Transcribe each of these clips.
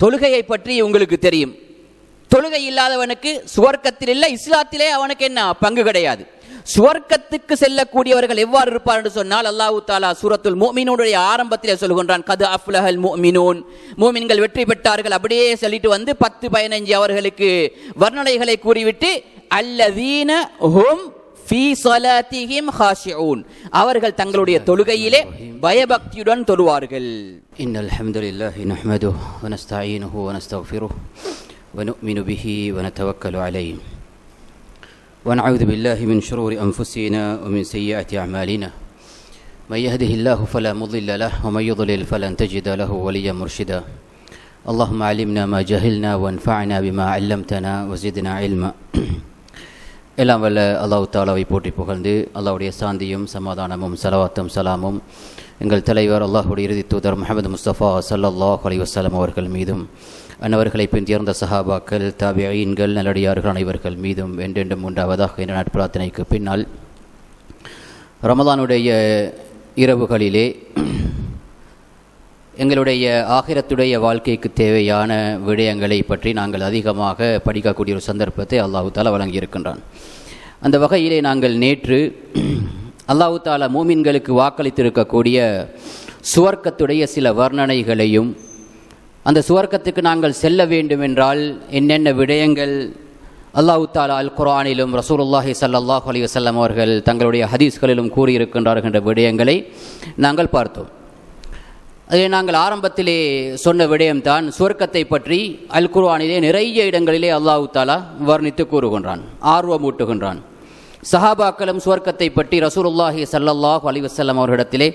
தொழுகையை பற்றி உங்களுக்கு தெரியும். தொழுகை இல்லாதவனுக்கு சுவர்க்கத்தில் இல்லை, இஸ்லாத்திலே அவனுக்கு என்ன பங்கு கிடையாது. சுவர்க்கத்துக்கு செல்லக்கூடியவர்கள் எவ்வாறு இருப்பார் என்று சொன்னால், அல்லாஹ் தஆலா சூரத்துல் முஃமினூனுடைய ஆரம்பத்திலே சொல்கின்றான், கத் அஃப்லஹல் முஃமினூன், மூமின்கள் வெற்றி பெற்றார்கள். அப்படியே சொல்லிட்டு வந்து 10-15 அவர்களுக்கு வர்ணனைகளை கூறிவிட்டு, அல்லதீன ஹும் ஃபீ ஸலாத்திஹிம் காஷிஊன், அவர்கள் தங்களுடைய தொழுகையிலே பயபக்தியுடன் தொழுவார்கள். இன்னல் ஹம்துலில்லாஹி நஹ்மதுஹு வ நஸ்தஈனுஹு வ நஸ்தக்ஃபிருஹு வ நு'மினு பிஹி வ நதவக்கலு அலைஹி வ நஊது பில்லாஹி மின் ஷுரூரி அன்ஃபுஸினா வ மின் ஸய்யிஆத்தி அஅமாலினா மன் யஹ்திஹில்லாஹு ஃபலா முضில்ல லஹு வ மன் யுضلل ஃபலன் தஜித லஹு வலிய்யன் முர்ஷிதா. அல்லாஹும்ம அலிம்னா மா ஜஹில்னா வ அன்ஃபஅனா பிமா அல்லம்தனா வ ஸித்னா இல்மா. எல்லாம் வல்ல அல்லாஹ் தஆலாவை போற்றி புகழ்ந்து, அல்லாஹ்வுடைய சாந்தியும் சமாதானமும் ஸலவாத்தும் சலாமும் எங்கள் தலைவர் அல்லாஹ்வுடைய இறுதி தூதர் முஹம்மது முஸ்தபா ஸல்லல்லாஹு அலைஹி வஸல்லம் அவர்கள் மீதும், அன்னவர்களை பின்தேர்ந்த சஹாபாக்கள், தாபிஈன்கள், நல்லடியார்கள் அனைவர்கள் மீதும் என்றென்றும் உண்டாவதாக என்ற நட்பிரார்த்தனைக்கு பின்னால், ரமலானுடைய இரவுகளிலே எங்களுடைய ஆகிரத்துடைய வாழ்க்கைக்கு தேவையான விடயங்களை பற்றி நாங்கள் அதிகமாக படிக்கக்கூடிய ஒரு சந்தர்ப்பத்தை அல்லாஹ் தஆலா வழங்கியிருக்கின்றான். அந்த வகையிலே நாங்கள் நேற்று அல்லாஹ் தஆலா மூமின்களுக்கு வாக்களித்திருக்கக்கூடிய சுவர்க்கத்துடைய சில வர்ணனைகளையும், அந்த சுவர்க்கத்துக்கு நாங்கள் செல்ல வேண்டும் என்றால் என்னென்ன விடயங்கள் அல்லாஹ் தஆலா அல் குர்ஆனிலும் ரசூலுல்லாஹி ஸல்லல்லாஹு அலைஹி வஸல்லம் அவர்கள் தங்களுடைய ஹதீஸ்களிலும் கூறியிருக்கின்றார்கள் என்ற விடயங்களை நாங்கள் பார்த்தோம். அதை நாங்கள் ஆரம்பத்திலே சொன்ன விடயம்தான், சுவர்க்கத்தை பற்றி அல் குர்ஆனிலே நிறைய இடங்களிலே அல்லாஹ் தஆலா வர்ணித்து கூறுகின்றான், ஆர்வமூட்டுகின்றான். சஹாபாக்களும் சுவர்க்கத்தை பற்றி ரசூலுல்லாஹி ஸல்லல்லாஹு அலைஹி வஸல்லம் அவர்களிடத்திலே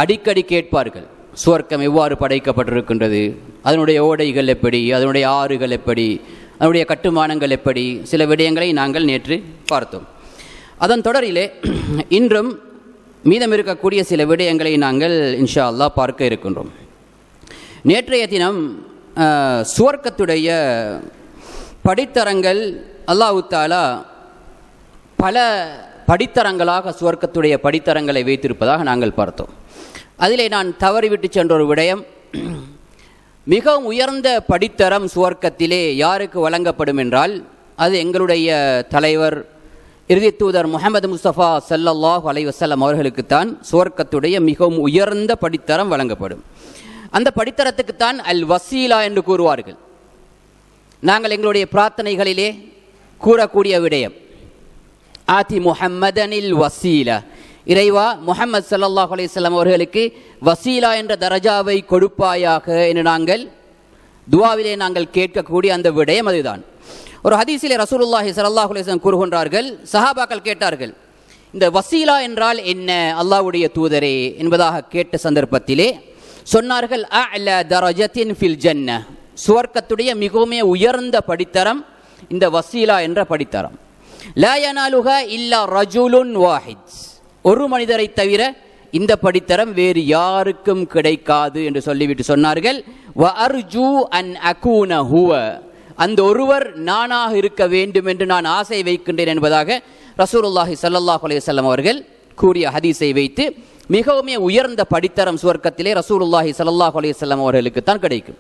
அடிக்கடி கேட்பார்கள். சுவர்க்கம் எவ்வாறு படைக்கப்பட்டிருக்கின்றது, அதனுடைய ஓடைகள் எப்படி, அதனுடைய ஆறுகள் எப்படி, அதனுடைய கட்டுமானங்கள் எப்படி, சில விடயங்களை நாங்கள் நேற்று பார்த்தோம். அதன் தொடரிலே இன்றும் மீதம் இருக்கக்கூடிய சில விடயங்களை நாங்கள் இன்ஷா அல்லாஹ் பார்க்க இருக்கின்றோம். நேற்றைய தினம் சுவர்க்கத்துடைய படித்தரங்கள் அல்லாஹ் தஆலா பல படித்தரங்களாக சுவர்க்கத்துடைய படித்தரங்களை வைத்திருப்பதாக நாங்கள் பார்த்தோம். அதிலே நான் தவறிவிட்டு சென்ற ஒரு விடயம், மிகவும் உயர்ந்த படித்தரம் சுவர்க்கத்திலே யாருக்கு வழங்கப்படும் என்றால், அது எங்களுடைய தலைவர் இறுதி தூதர் முஹம்மது முஸ்தபா ஸல்லல்லாஹு அலைஹி வஸல்லம் அவர்களுக்குத்தான் சுவர்க்கத்துடைய மிகவும் உயர்ந்த படித்தரம் வழங்கப்படும். அந்த படித்தரத்துக்குத்தான் அல் வசீலா என்று கூறுவார்கள். நாங்கள் எங்களுடைய பிரார்த்தனைகளிலே கூறக்கூடிய விடயம், ஆதி முஹம்மதனில் வசீலா, இறைவா முஹம்மது ஸல்லல்லாஹு அலைஹி வஸல்லம் அவர்களுக்கு வசீலா என்ற தரஜாவை கொடுப்பாயாக என்று நாங்கள் துஆவிலே நாங்கள் கேட்கக்கூடிய அந்த விடயம் அதுதான். ஒரு ஹதீஸிலே ரசூலுல்லாஹி ஸல்லல்லாஹு அலைஹி வஸல்லம் கூறுகின்றார்கள், சஹாபாக்கள் கேட்டார்கள், இந்த வசீலா என்றால் என்ன அல்லாஹ்வுடைய தூதரே என்பதாக கேட்ட சந்தர்ப்பத்திலே சொன்னார்கள், அஅலா தரஜத்தின் ஃபில் ஜன்னah, சுவர்க்கத்துடைய மிகவும் உயர்ந்த படித்தரம் இந்த வசீலா என்ற படித்தரம். லா யனாலுஹா இல்லா ரஜுலுன் வாஹித், ஒரு மனிதரை தவிர இந்த படித்தரம் வேறு யாருக்கும் கிடைக்காது என்று சொல்லிவிட்டு சொன்னார்கள், வ அர்ஜூ அன் அகூன ஹுவ, அந்த ஒருவர் நானாக இருக்க வேண்டும் என்று நான் ஆசை வைக்கின்றேன் என்பதாக ரசூலுல்லாஹி ஸல்லல்லாஹு அலைஹி வஸல்லம் அவர்கள் கூறிய ஹதீஸை வைத்து மிகவும் உயர்ந்த படித்தரம் சுவர்க்கத்திலே ரசூலுல்லாஹி ஸல்லல்லாஹு அலைஹி வஸல்லம் அவர்களுக்கு தான் கிடைக்கும்.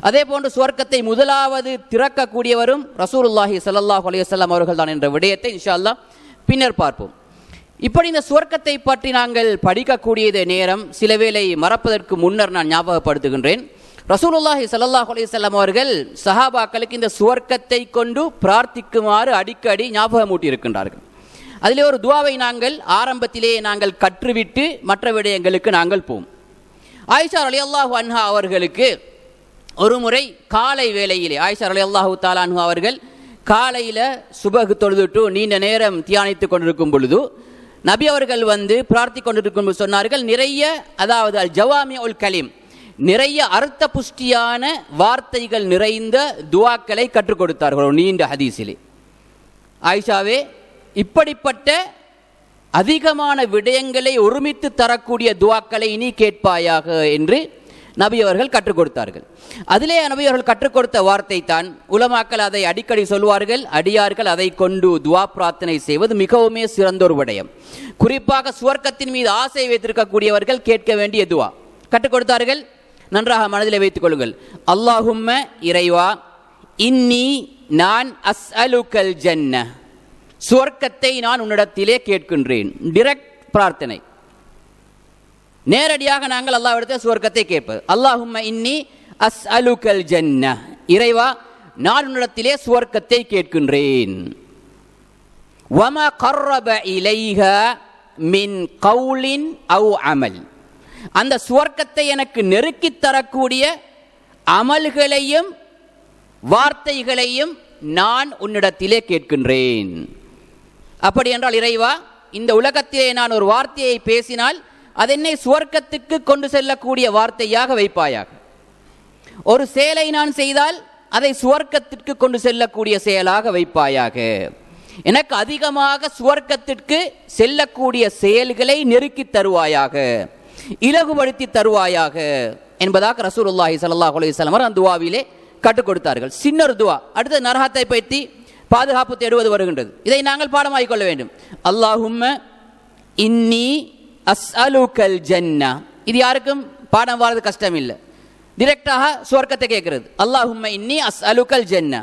அதே போன்று சுவர்க்கத்தை முதலாவது திறக்கக்கூடியவரும் ரசூலுல்லாஹி ஸல்லல்லாஹு அலைஹி வஸல்லம் அவர்கள் தான் என்ற விடயத்தை இன்ஷா அல்லாஹ் பின்னர் பார்ப்போம். இப்படி இந்த சுவர்க்கத்தை பற்றி நாங்கள் படிக்கக்கூடிய நேரம் சில வேளை மறப்பதற்கு முன்னர் நான் ஞாபகப்படுத்துகின்றேன், ரசூலுல்லாஹி ஸல்லல்லாஹு அலைஹி வஸல்லம் அவர்கள் சஹாபாக்களுக்கு இந்த சுவர்க்கத்தை கொண்டு பிரார்த்திக்குமாறு அடிக்கடி ஞாபகமூட்டி இருக்கின்றார்கள். அதிலே ஒரு துஆவை நாங்கள் ஆரம்பத்திலே நாங்கள் கற்றுவிட்டு மற்ற விடயங்களுக்கு நாங்கள் போம். ஆயிஷா ரலியல்லாஹு அன்ஹா அவர்களுக்கு ஒரு முறை காலை வேளையிலே, ஆயிஷா ரலியல்லாஹு தஆலா அன்ஹா அவர்கள் காலையில் சுபஹ் தொழுதுட்டு நீண்ட நேரம் தியானித்து கொண்டிருக்கும் பொழுது நபி அவர்கள் வந்து பிரார்த்தி கொண்டிருக்கும் போது சொன்னார்கள், நிறைய, அதாவது அல் ஜவாமி உல் கலீம், நிறைய அர்த்த புஷ்டியான வார்த்தைகள் நிறைந்த துஆக்களை கற்றுக் கொடுத்தார்கள் ஒரு நீண்ட ஹதீஸிலே. ஆயிஷாவே, இப்படிப்பட்ட அதிகமான விடயங்களை ஒருமித்து தரக்கூடிய துஆக்களை நீ கேட்பாயாக என்று நபி அவர்கள் கற்றுக் கொடுத்தார்கள். அதிலே நபி அவர்கள் கற்றுக் கொடுத்த வார்த்தை தான், உலமாக்கள் அதை அடிக்கடி சொல்வார்கள், அடியார்கள் அதை கொண்டு துஆ பிரார்த்தனை செய்வது மிகவும் சிறந்த ஒரு விடயம். குறிப்பாக சுவர்க்கத்தின் மீது ஆசை வைத்திருக்கக்கூடியவர்கள் கேட்க வேண்டிய துஆ கற்றுக் கொடுத்தார்கள். நன்றாக மனதில் வைத்துக் கொள்ளுங்கள். அல்லாஹும்ம இறைவா, இன்னி நான் அஸ்அலுக்கல் ஜன்ன, சுவர்க்கத்தை நான் உன்னிடத்திலே கேட்கின்றேன். டைரக்ட் பிரார்த்தனை, நேரடியாக நாங்கள் அல்லாஹ்விடத்தில் சுவர்க்கத்தை கேட்பது. அல்லாஹும்ம இன்னி அஸ்அலுக்கல் ஜன்ன, இறைவா நான் உன்னிடத்திலே சுவர்க்கத்தை கேட்கின்றேன். வமா கர்ரப இலைஹா மின் கௌலின் அவ் அமல், அந்த சுவர்க்கத்தை எனக்கு நெருக்கி தரக்கூடிய அமல்களையும் வார்த்தைகளையும் நான் உன்னிடத்திலே கேட்கின்றேன். அப்படி என்றால் இறைவா, இந்த உலகத்திலே நான் ஒரு வார்த்தையை பேசினால் அது என்னை சுவர்க்கத்துக்கு கொண்டு செல்லக்கூடிய வார்த்தையாக வைப்பாயாக. ஒரு செயலை நான் செய்தால் அதை சுவர்க்கத்திற்கு கொண்டு செல்லக்கூடிய செயலாக வைப்பாயாக. எனக்கு அதிகமாக சுவர்க்கத்திற்கு செல்லக்கூடிய செயல்களை நெருக்கி தருவாயாக, இலகுபடுத்தி தருவாயாக என்பதாக ரசூலுல்லாஹி ஸல்லல்லாஹு அலைஹி வஸல்லம் அந்த துஆவிலே கற்றுக் கொடுத்தார்கள். சின்ன துஆ. அடுத்து நரகத்தை பற்றி பாதுகாப்பு தேடுவது வருகின்றது. இதை நாங்கள் பாடமாக்கிக் கொள்ள வேண்டும். அல்லாஹும்ம இன்னி அஸ்அலுக்கல் ஜன்னா. இது யாருக்கும் பாடம் வாரது கஷ்டம் இல்லை. டிரெக்டாக சுவர்க்கத்தை கேட்கிறது. அல்லாஹும்ம இன்னி அஸ்அலுக்கல் ஜன்னா,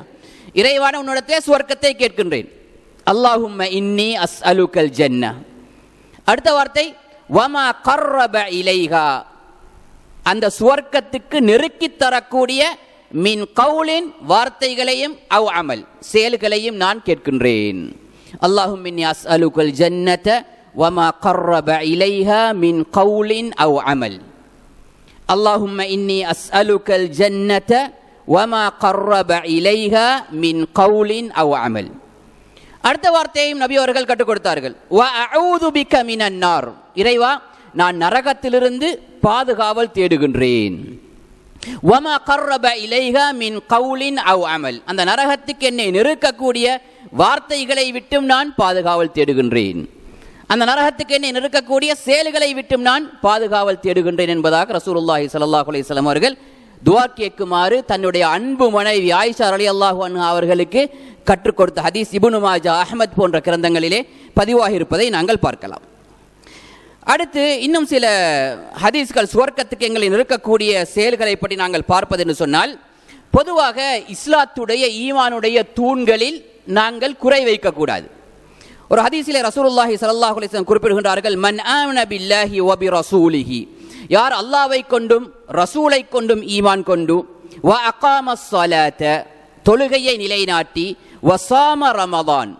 இறைவான உன்னிடத்திலே சுவர்க்கத்தை கேட்கின்றேன். அல்லாஹும்ம இன்னி அஸ்அலுக்கல் ஜன்னா. அடுத்த வார்த்தை வமா கர்ரப இலைஹா, அந்த சுவர்க்கத்துக்கு நெருக்கி தரக்கூடிய மின் கௌலின் வார்த்தைகளையும் அவ் அமல் செயல்களையும் நான் கேட்கின்றேன். அல்லாஹும்ம இன்னி அஸ்அலுக்கல் ஜன்னத வமா கர்ரப இலைஹா மின் கௌலின் அவ் அமல். அல்லாஹும்ம இன்னி அஸ்அலுக்கல் ஜன்னத வமா கர்ரப இலைஹா மின் கௌலின் அவ் அமல். அடுத்த வார்த்தையும் நபி அவர்கள் கற்றுக் கொடுத்தார்கள். வ அஊது பிக மினன் நார், இறைவா நான் நரகத்திலிருந்து பாதுகாவல் தேடுகின்றேன். வமா கர்ரப இலைஹா மின் கௌலின் அவ் அமல், அந்த நரகத்துக்கு என்னை நெருக்கக்கூடிய வார்த்தைகளை விட்டும் நான் பாதுகாவல் தேடுகின்றேன். அந்த நரகத்துக்கு என்னை நெருக்கக்கூடிய செயல்களை விட்டும் நான் பாதுகாவல் தேடுகின்றேன் என்பதாக ரசூலுல்லாஹி ஸல்லல்லாஹு அலைஹி வஸல்லம் அவர்கள் துஆ கேட்குமாறு தன்னுடைய அன்பு மனைவி ஆயிஷா ரலியல்லாஹு அன்ஹா அவர்களுக்கு கற்றுக் கொடுத்த ஹதீஸ் இப்னு மாஜா, அஹ்மத் போன்ற கிரந்தங்களிலே பதிவாகி இருப்பதை நாங்கள் பார்க்கலாம். அடுத்து இன்னும் சில ஹதீஸ்கள் சுவர்க்கத்துக்கு எங்களை நெருக்கக்கூடிய செயல்களை பற்றி நாங்கள் பார்ப்பது என்று சொன்னால், பொதுவாக இஸ்லாத்துடைய ஈமானுடைய தூண்களில் நாங்கள் குறை வைக்கக்கூடாது. ஒரு ஹதீஸிலே ரசூலுல்லாஹி ஸல்லல்லாஹு அலைஹி வஸல்லம் குறிப்பிடுகின்றார்கள், மன் ஆமன பில்லாஹி வ பிரசூலிஹி, யார் அல்லாஹ்வை கொண்டும் ரசூலை கொண்டும் ஈமான் கொண்டு, வ அகாமஸ் ஸலாத தொழுகையை நிலைநாட்டி, வ ஸாம ரமதான்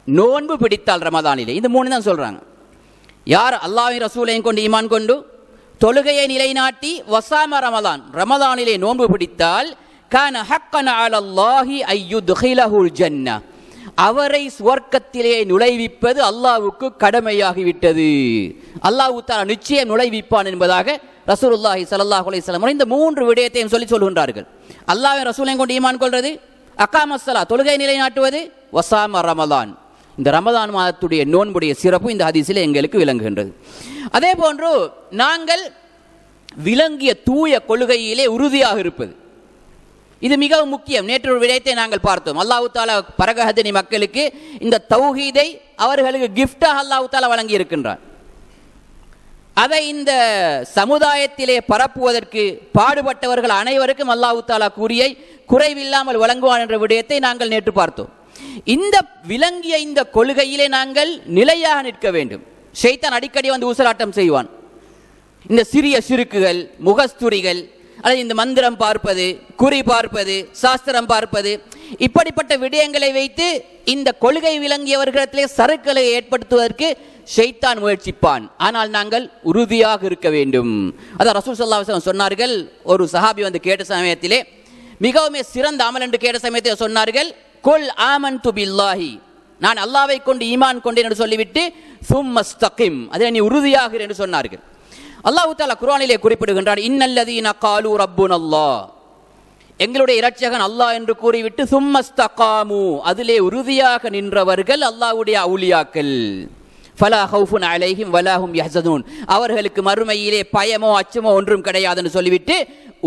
நோன்பு பிடித்தால் ரமதானிலே, இந்த மூணு தான் சொல்றாங்க. யார் அல்லாஹ்வையும் ரசூலையும் கொண்டு ஈமான் கொண்டு தொழுகையை நிலைநாட்டி வஸாம ரமதான் ரமதானிலே நோன்பு பிடித்தால், கான ஹக்கன் அலல்லாஹி அய்யுத்கிலஹுல் ஜன்னah, அவரை சுவர்க்கத்திலே நுழைவிப்பது அல்லாஹ்வுக்கு கடமையாகிவிட்டது. அல்லாஹ் தஆலா நிச்சயம் நுழைவிப்பான் என்பதாக ரசூலுல்லாஹி ஸல்லல்லாஹு அலைஹி வஸல்லம் இந்த மூன்று விடயத்தையும் சொல்கின்றார்கள். அல்லாஹ்வை ரசூலையும் கொண்டு ஈமான் கொள்வது, அகாமஸ் ஸலா தொழுகை நிலைநாட்டுவது, வஸாம ரமதான் இந்த ரமதான் மாதத்துடைய நோன்புடைய சிறப்பு இந்த ஹதீஸில் எங்களுக்கு விளங்குகின்றது. அதே போன்று நாங்கள் விளங்கிய தூய கொள்கையிலே உறுதியாக இருப்பது, இது மிகவும் முக்கியம். நேற்று ஒரு விடயத்தை நாங்கள் பார்த்தோம். அல்லாஹ் தஆலா பரகஹதனி மக்களுக்கு இந்த தௌஹீதை அவர்களுக்கு கிஃப்டாக அல்லாஹ் தஆலா வழங்கி இருக்கின்றான். அதை இந்த சமுதாயத்திலே பரப்புவதற்கு பாடுபட்டவர்கள் அனைவருக்கும் அல்லாஹ் தஆலா கூறியை குறைவில்லாமல் வழங்குவான் என்ற விடயத்தை நாங்கள் நேற்று பார்த்தோம். இந்த விளங்கிய இந்த கொள்கையிலே நாங்கள் நிலையாக நிற்க வேண்டும். ஷைத்தான் அடிக்கடி வந்து ஊசலாட்டம் செய்வான். இந்த சிறிய சிறுக்குகள், முகஸ்துரிகள், அல்லது இந்த மந்திரம் பார்ப்பது, குறி பார்ப்பது, சாஸ்திரம் பார்ப்பது, இப்படிப்பட்ட விடயங்களை வைத்து இந்த கொள்கை விளங்கியவர்களிடத்திலே சறுக்களை ஏற்படுத்துவதற்கு ஷைத்தான் முயற்சிப்பான். ஆனால் நாங்கள் உறுதியாக இருக்க வேண்டும். அதான் ரசூல் ஸல்லல்லாஹு அலைஹி வஸல்லம் சொன்னார்கள். ஒரு சஹாபி வந்து கேட்ட சமயத்திலே, மிகவும் சிறந்த அமல் என்று கேட்ட சமயத்தில் சொன்னார்கள், குல் ஆமன்து பில்லாஹி, நான் அல்லாஹ்வை கொண்டு ஈமான் கொண்டேன் என்று சொல்லிவிட்டு சும்மஸ்தகிம், அதில் நீ உறுதியாக என்று சொன்னார்கள். அல்லாஹ் தஆலா குர்ஆனிலே குறிப்பிடுகின்றான், இன்னல்லதீன காலு ரப்புனல்லாஹ், எங்களுடைய இரட்சகன் அல்லாஹ் என்று கூறிவிட்டு சும்மஸ்தகாமு, அதிலே உறுதியாக நின்றவர்கள் அல்லாஹ்வுடைய அவுலியாக்கள், ஃபலா ஹவுஃபுன் அலைஹிம் வலா ஹும் யஹ்ஸனூன், அவர்களுக்கு மறுமையிலே பயமோ அச்சமோ ஒன்றும் கிடையாது என்று சொல்லிவிட்டு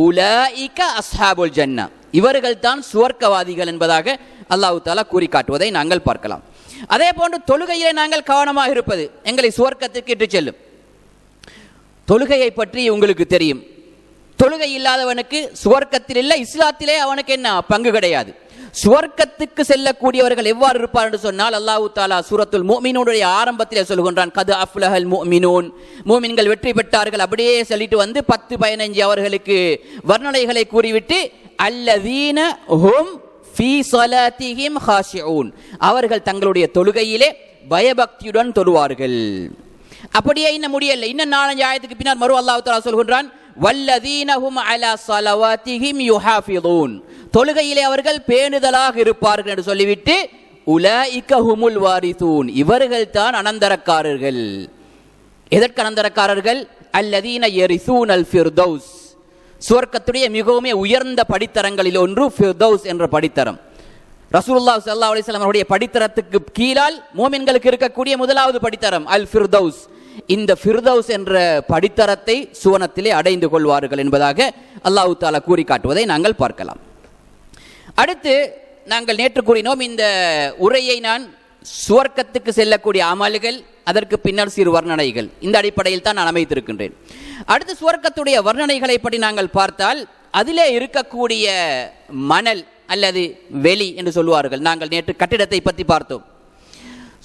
உலாயிக அஸ்ஹாபுல் ஜன்னah, இவர்கள் தான் சுவர்க்கவாதிகள் என்பதாக அல்லாஹ் தஆலா கூறி காட்டுவதை நாங்கள் பார்க்கலாம். அதே போன்று தொழுகையிலே நாங்கள் கவனமாக இருப்பது எங்களை சுவர்க்கத்திற்கு இட்டுச் செல்லும். தொழுகையை பற்றி உங்களுக்கு தெரியும். தொழுகை இல்லாதவனுக்கு சுவர்க்கத்தில் இல்லை, இஸ்லாத்திலே அவனுக்கு என்ன பங்கு கிடையாது. சுவர்க்கத்துக்கு செல்லக்கூடியவர்கள் எவ்வாறு இருப்பார் என்று சொன்னால் அல்லாஹ் தஆலா சூரத்துல் முஃமினூனுடைய ஆரம்பத்திலே சொல்கின்றான், கத் அஃப்லஹல் முஃமினூன், முஃமின்கள் வெற்றி பெற்றார்கள். அப்படியே சொல்லிட்டு வந்து 10-15 அவர்களுக்கு வர்ணனைகளை கூறிவிட்டு அல்லதீன ஹும் ஃபீ ஸலாத்திஹிம் ஹாஷிஊன், அவர்கள் தங்களுடைய தொழுகையிலே பயபக்தியுடன் தொழுவார்கள். அப்படியே இன்னும் முடியல, இன்னும் 4 ஆயத்துக்கு பின்னால் மறு அல்லாஹ் தஆலா சொல்கின்றான், வல்லதீன ஹும் அலா ஸலவாத்திஹிம் யுஹாஃபிதூன், தொழுகையிலே அவர்கள் பேணுதலாக இருப்பார்கள் என்று சொல்லிவிட்டு உலாயிக ஹுமுல் வாரிசூன், இவர்கள் தான் அனந்தரக்காரர்கள். எதற்கு அனந்தரக்காரர்கள்? அல்லதீன யரிசூனல் ஃபிர்தௌஸ், சுவர்க்கத்துடைய மிகவும் உயர்ந்த படித்தரங்களில் ஒன்று ஃபிர்தௌஸ் என்ற படித்தரம். ரசூலுல்லாஹி ஸல்லல்லாஹு அலைஹி வஸல்லம் அவருடைய படித்தரத்துக்கு கீழால் மூமின்களுக்கு இருக்கக்கூடிய முதலாவது படித்தரம் அல் ஃபிர்தௌஸ். இந்த ஃபிர்தௌஸ் என்ற படித்தரத்தை சுவனத்திலே அடைந்து கொள்வார்கள் என்பதாக அல்லாஹ் தஆலா கூறி காட்டுவதை நாங்கள் பார்க்கலாம். அடுத்து நாங்கள் நேற்று கூறினோம், இந்த உரையை நான் சுவர்க்கத்துக்கு செல்லக்கூடிய அமல்கள், அதற்கு பின்னர் சிறு வர்ணனைகள், இந்த அடிப்படையில் தான் நான் அமைத்திருக்கின்றேன். அடுத்து சுவர்க்கத்துடைய வர்ணனைகளை பற்றி நாங்கள் பார்த்தால் அதிலே இருக்கக்கூடிய மணல் அல்லது வெளி என்று சொல்வார்கள். நாங்கள் நேற்று கட்டிடத்தை பற்றி பார்த்தோம்.